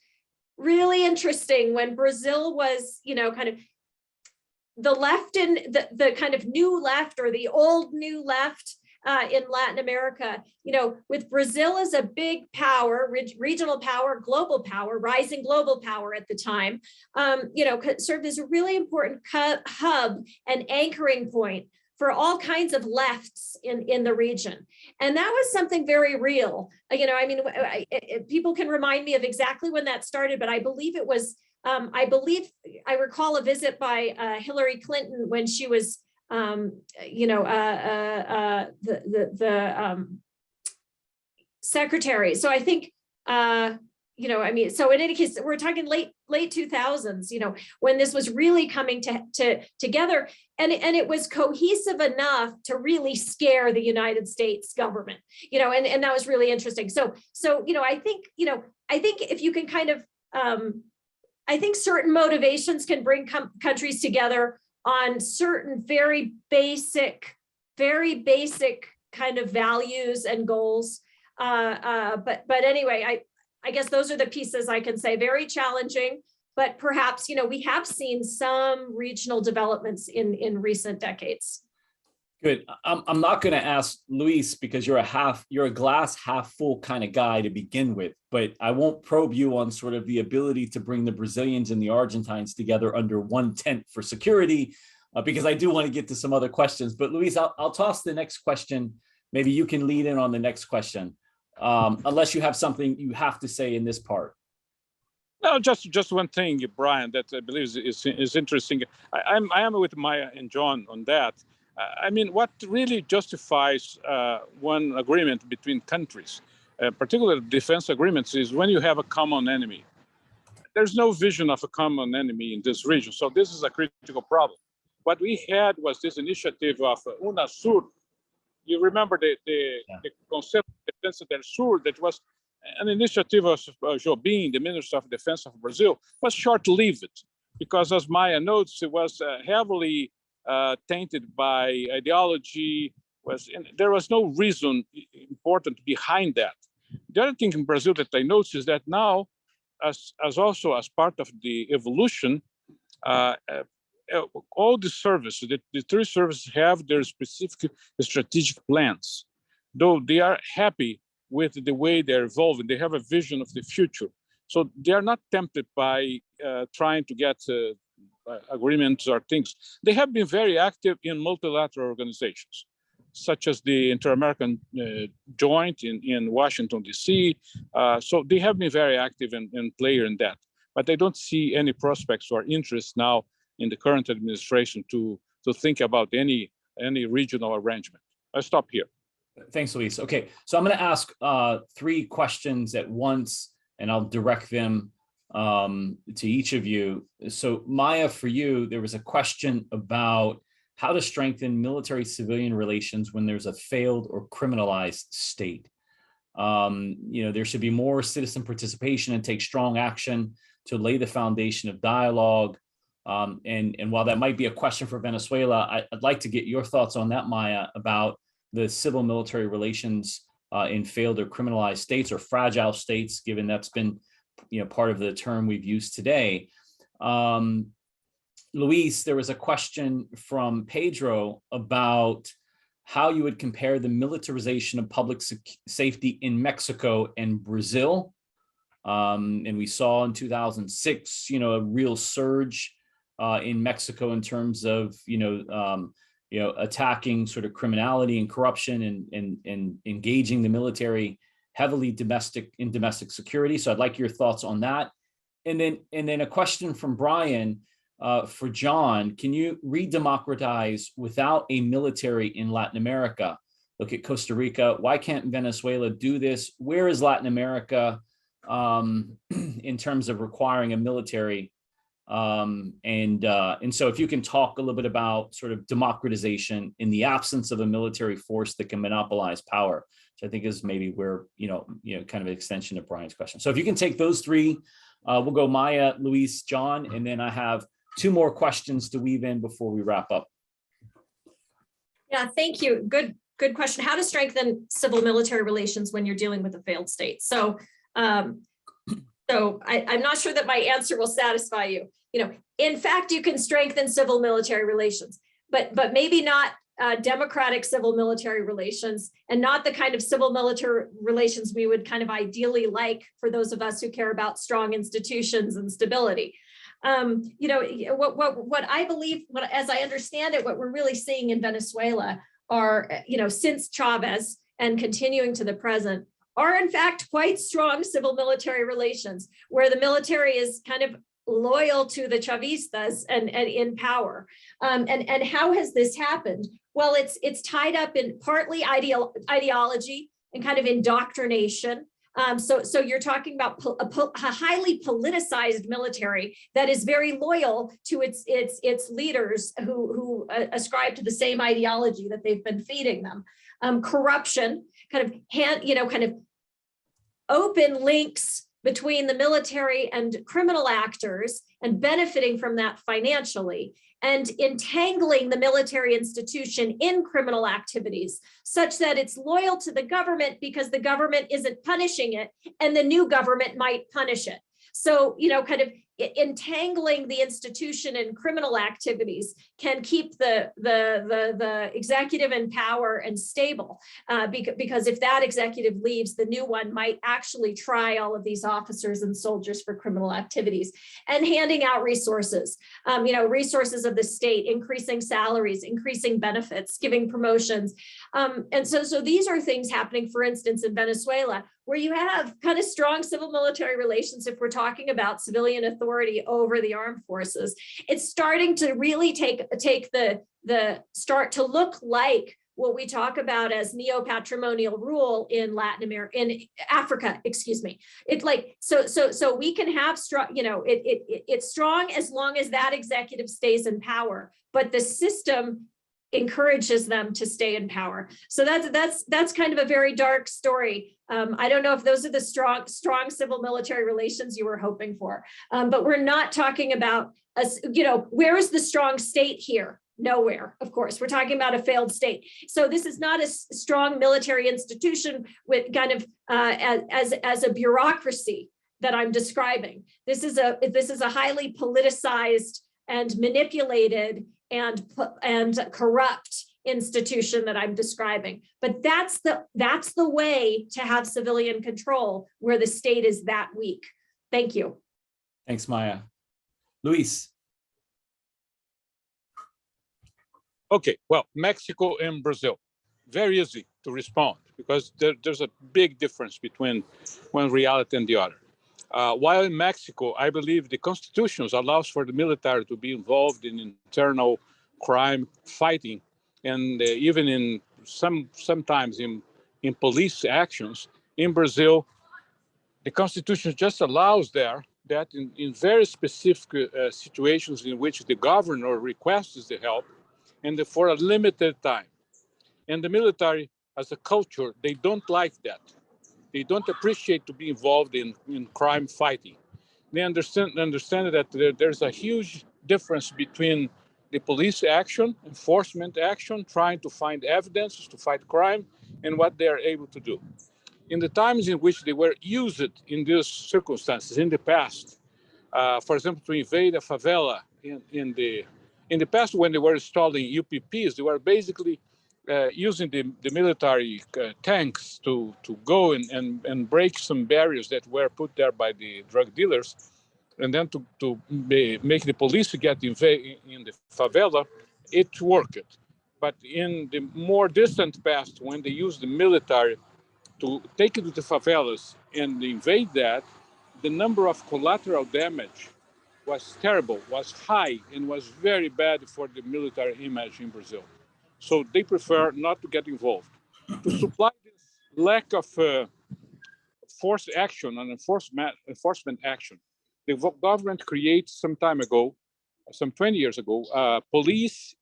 really interesting when Brazil was, kind of the left and the kind of new left or the old new left in Latin America, with Brazil as a big power, regional power, global power, rising global power at the time, served as a really important hub and anchoring point for all kinds of lefts in the region. And that was something very real. People can remind me of exactly when that started, but I believe it was, I recall a visit by Hillary Clinton when she was, secretary. So I think, so in any case, we're talking late 2000s, when this was really coming together, and it was cohesive enough to really scare the United States government, and that was really interesting. So I think if you can kind of, I think certain motivations can bring countries together on certain very basic kind of values and goals. But anyway, I guess those are the pieces I can say. Very challenging, but perhaps, we have seen some regional developments in recent decades. Good. I'm not going to ask Luis, because you're a glass half full kind of guy to begin with, but I won't probe you on sort of the ability to bring the Brazilians and the Argentines together under one tent for security, because I do want to get to some other questions. But Luis, I'll toss the next question. Maybe you can lead in on the next question, unless you have something you have to say in this part. No, just one thing, Brian, that I believe is interesting. I am with Maiah and John on that. What really justifies one agreement between countries, particularly defense agreements, is when you have a common enemy. There's no vision of a common enemy in this region, so this is a critical problem. What we had was this initiative of UNASUR. You remember the concept of Defensa del Sur, that was an initiative of Jobim, the Minister of Defense of Brazil, was short-lived because, as Maiah notes, it was heavily tainted by ideology. There was no reason important behind that. The other thing in Brazil that I noticed is that now, as part of the evolution, all the services, the three services have their specific strategic plans. Though they are happy with the way they're evolving, they have a vision of the future. So they are not tempted by trying to get agreements or things. They have been very active in multilateral organizations, such as the Inter-American Joint in Washington, D.C. So they have been very active and player in that. But I don't see any prospects or interest now in the current administration to think about any regional arrangement. I'll stop here. Thanks, Luis. Okay, so I'm going to ask three questions at once, and I'll direct them to each of you. So Maiah, for you, there was a question about how to strengthen military-civilian relations when there's a failed or criminalized state. There should be more citizen participation and take strong action to lay the foundation of dialogue. And while that might be a question for Venezuela, I'd like to get your thoughts on that, Maiah, about the civil military relations in failed or criminalized states or fragile states, given that's been part of the term we've used today. Luis, there was a question from Pedro about how you would compare the militarization of public safety in Mexico and Brazil. And we saw in 2006, a real surge in Mexico in terms of, attacking sort of criminality and corruption and engaging the military heavily in domestic security. So I'd like your thoughts on that. And then a question from Brian for John. Can you re-democratize without a military in Latin America? Look at Costa Rica. Why can't Venezuela do this? Where is Latin America in terms of requiring a military? And so if you can talk a little bit about sort of democratization in the absence of a military force that can monopolize power, which I think is maybe where, kind of an extension of Brian's question. So if you can take those three, we'll go Maiah, Luis, John, and then I have two more questions to weave in before we wrap up. Yeah, thank you. Good question. How to strengthen civil military relations when you're dealing with a failed state. So So I'm not sure that my answer will satisfy you. In fact, you can strengthen civil military relations, but maybe not democratic civil military relations, and not the kind of civil military relations we would kind of ideally like for those of us who care about strong institutions and stability. What I believe, as I understand it, what we're really seeing in Venezuela are, since Chavez and continuing to the present, are in fact quite strong civil military relations, where the military is kind of loyal to the Chavistas and in power. And how has this happened? Well, it's tied up in partly ideology and kind of indoctrination. So you're talking about a highly politicized military that is very loyal to its leaders who ascribe to the same ideology that they've been feeding them. Corruption, kind of open links between the military and criminal actors and benefiting from that financially, and entangling the military institution in criminal activities such that it's loyal to the government because the government isn't punishing it and the new government might punish it. So, kind of entangling the institution in criminal activities can keep the executive in power and stable, because if that executive leaves, the new one might actually try all of these officers and soldiers for criminal activities. And handing out resources, resources of the state, increasing salaries, increasing benefits, giving promotions. And so these are things happening, for instance, in Venezuela, where you have kind of strong civil military relations. If we're talking about civilian authority over the armed forces, it's starting to really start to look like what we talk about as neo-patrimonial rule in Africa, excuse me. So we can have strong, it's strong as long as that executive stays in power, but the system encourages them to stay in power. So that's kind of a very dark story. I don't know if those are the strong civil military relations you were hoping for, but we're not talking about where is the strong state here? Nowhere, of course. We're talking about a failed state. So this is not a strong military institution with kind of as a bureaucracy that I'm describing. This is a highly politicized and manipulated and corrupt institution that I'm describing. But that's the way to have civilian control where the state is that weak. Thank you. Thanks, Maiah. Luis. Okay, well, Mexico and Brazil, very easy to respond because there's a big difference between one reality and the other. While in Mexico, I believe the Constitution allows for the military to be involved in internal crime fighting, and even in sometimes in police actions. In Brazil, the Constitution just allows that in very specific situations in which the governor requests the help, and for a limited time. And the military, as a culture, they don't like that. They don't appreciate to be involved in crime fighting. They understand that there's a huge difference between the police action, enforcement action, trying to find evidence to fight crime, and what they are able to do. In the times in which they were used in these circumstances in the past, for example, to invade a favela in the past, when they were installing UPPs, they were basically using the military tanks to go and break some barriers that were put there by the drug dealers, and then to make the police get in the favela. It worked. But in the more distant past, when they used the military to take it to the favelas and invade that, the number of collateral damage was terrible, was high, and was very bad for the military image in Brazil. So they prefer not to get involved. To supply this lack of force action and enforcement action, the government created some time ago, some 20 years ago, a police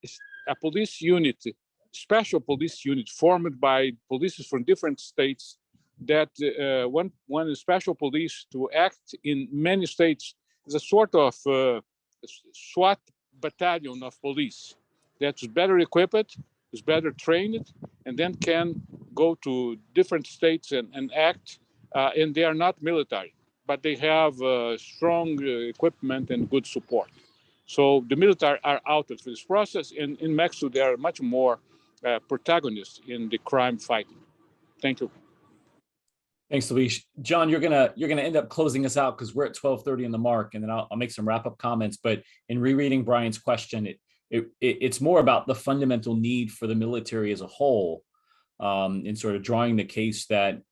unit, special police unit formed by police from different states that one special police to act in many states is a sort of SWAT battalion of police that's better equipped, is better trained, and then can go to different states and act, and they are not military. but they have strong equipment and good support. So the military are out for this process. And in Mexico, they are much more protagonists in the crime fighting. Thank you. Thanks, Luis. John, you're gonna end up closing us out because we're at 12:30 in the mark, and then I'll make some wrap-up comments. But in rereading Brian's question, it's more about the fundamental need for the military as a whole, in sort of drawing the case that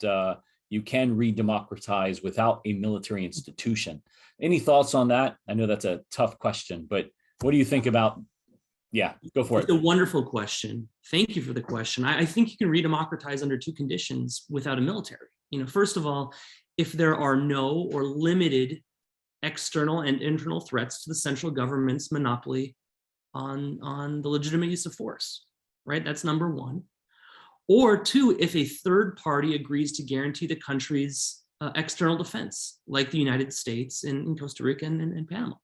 you can re-democratize without a military institution. Any thoughts on that? I know that's a tough question, but what do you think about? Yeah, go for it. It's a wonderful question. Thank you for the question. I think you can re-democratize under two conditions without a military. First of all, if there are no or limited external and internal threats to the central government's monopoly on the legitimate use of force, right? That's number one. Or two, if a third party agrees to guarantee the country's external defense, like the United States in Costa Rica and Panama,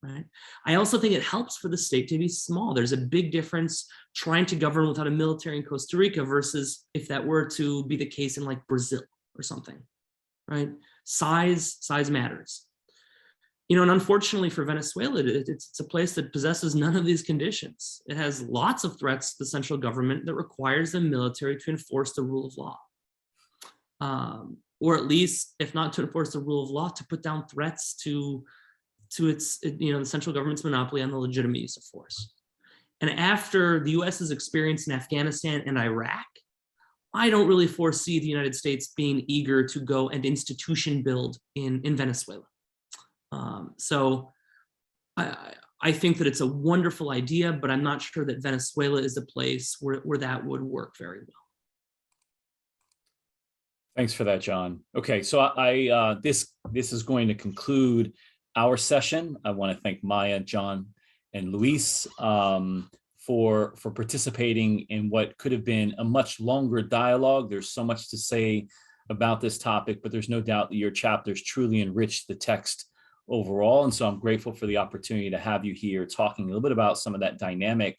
right? I also think it helps for the state to be small. There's a big difference trying to govern without a military in Costa Rica versus if that were to be the case in like Brazil or something, right? Size matters. And unfortunately for Venezuela, it's a place that possesses none of these conditions. It has lots of threats to the central government that requires the military to enforce the rule of law. Or at least, if not to enforce the rule of law, to put down threats to its, the central government's monopoly on the legitimate use of force. And after the US's experience in Afghanistan and Iraq, I don't really foresee the United States being eager to go and institution build in Venezuela. So I think that it's a wonderful idea, but I'm not sure that Venezuela is the place where that would work very well. Thanks for that, John. Okay, so this is going to conclude our session. I want to thank Maiah, John, and Luis for participating in what could have been a much longer dialogue. There's so much to say about this topic, but there's no doubt that your chapters truly enriched the text overall. And so I'm grateful for the opportunity to have you here talking a little bit about some of that dynamic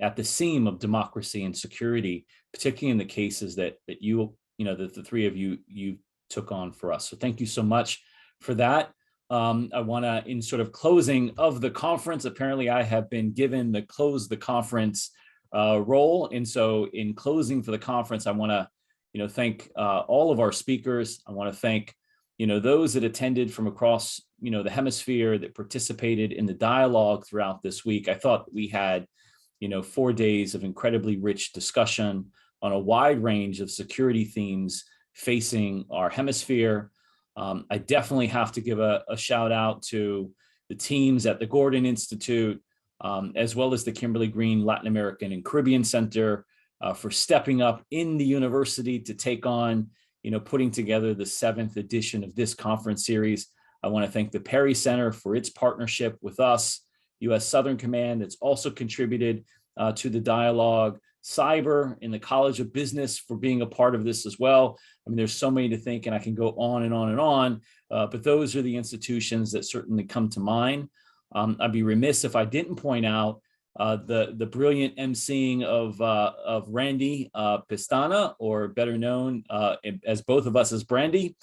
at the seam of democracy and security, particularly in the cases that you the three of you took on for us. So thank you so much for that. I want to, in sort of closing of the conference, apparently I have been given the close the conference role. And so in closing for the conference, I want to, thank all of our speakers. I want to thank, those that attended from across, the hemisphere that participated in the dialogue throughout this week. I thought we had, 4 days of incredibly rich discussion on a wide range of security themes facing our hemisphere. I definitely have to give a shout out to the teams at the Gordon Institute, as well as the Kimberly Green Latin American and Caribbean Center for stepping up in the university to take on, putting together the 7th edition of this conference series. I want to thank the Perry Center for its partnership with us, U.S. Southern Command that's also contributed to the dialogue, Cyber in the College of Business for being a part of this as well. I mean, there's so many to think, and I can go on and on and on, but those are the institutions that certainly come to mind. I'd be remiss if I didn't point out the brilliant emceeing of Randy Pistana, or better known as both of us as Brandy.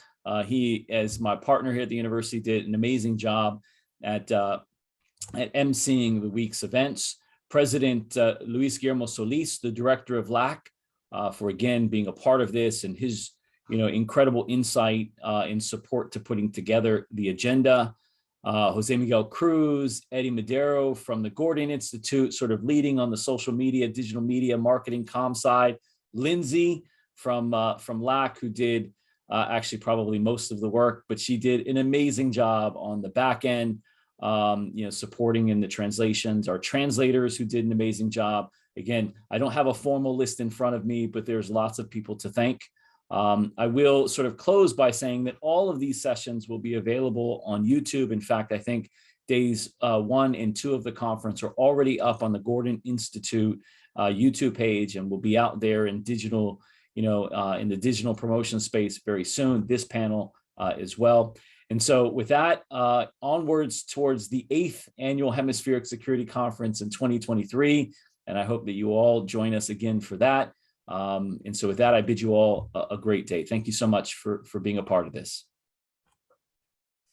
He, as my partner here at the university, did an amazing job at emceeing the week's events. President Luis Guillermo Solis, the director of LAC, for again being a part of this and his incredible insight in support to putting together the agenda. Jose Miguel Cruz, Eddie Madero from the Gordon Institute, sort of leading on the social media, digital media, marketing, comm side. Lindsay from LAC, who did actually probably most of the work, but she did an amazing job on the back end, supporting in the translations. Our translators who did an amazing job. Again, I don't have a formal list in front of me, but there's lots of people to thank. I will sort of close by saying that all of these sessions will be available on YouTube. In fact, I think days 1 and 2 of the conference are already up on the Gordon Institute YouTube page, and will be out there in digital, in the digital promotion space very soon, this panel as well. And so with that, onwards towards the 8th Annual Hemispheric Security Conference in 2023. And I hope that you all join us again for that. And so with that, I bid you all a great day. Thank you so much for being a part of this.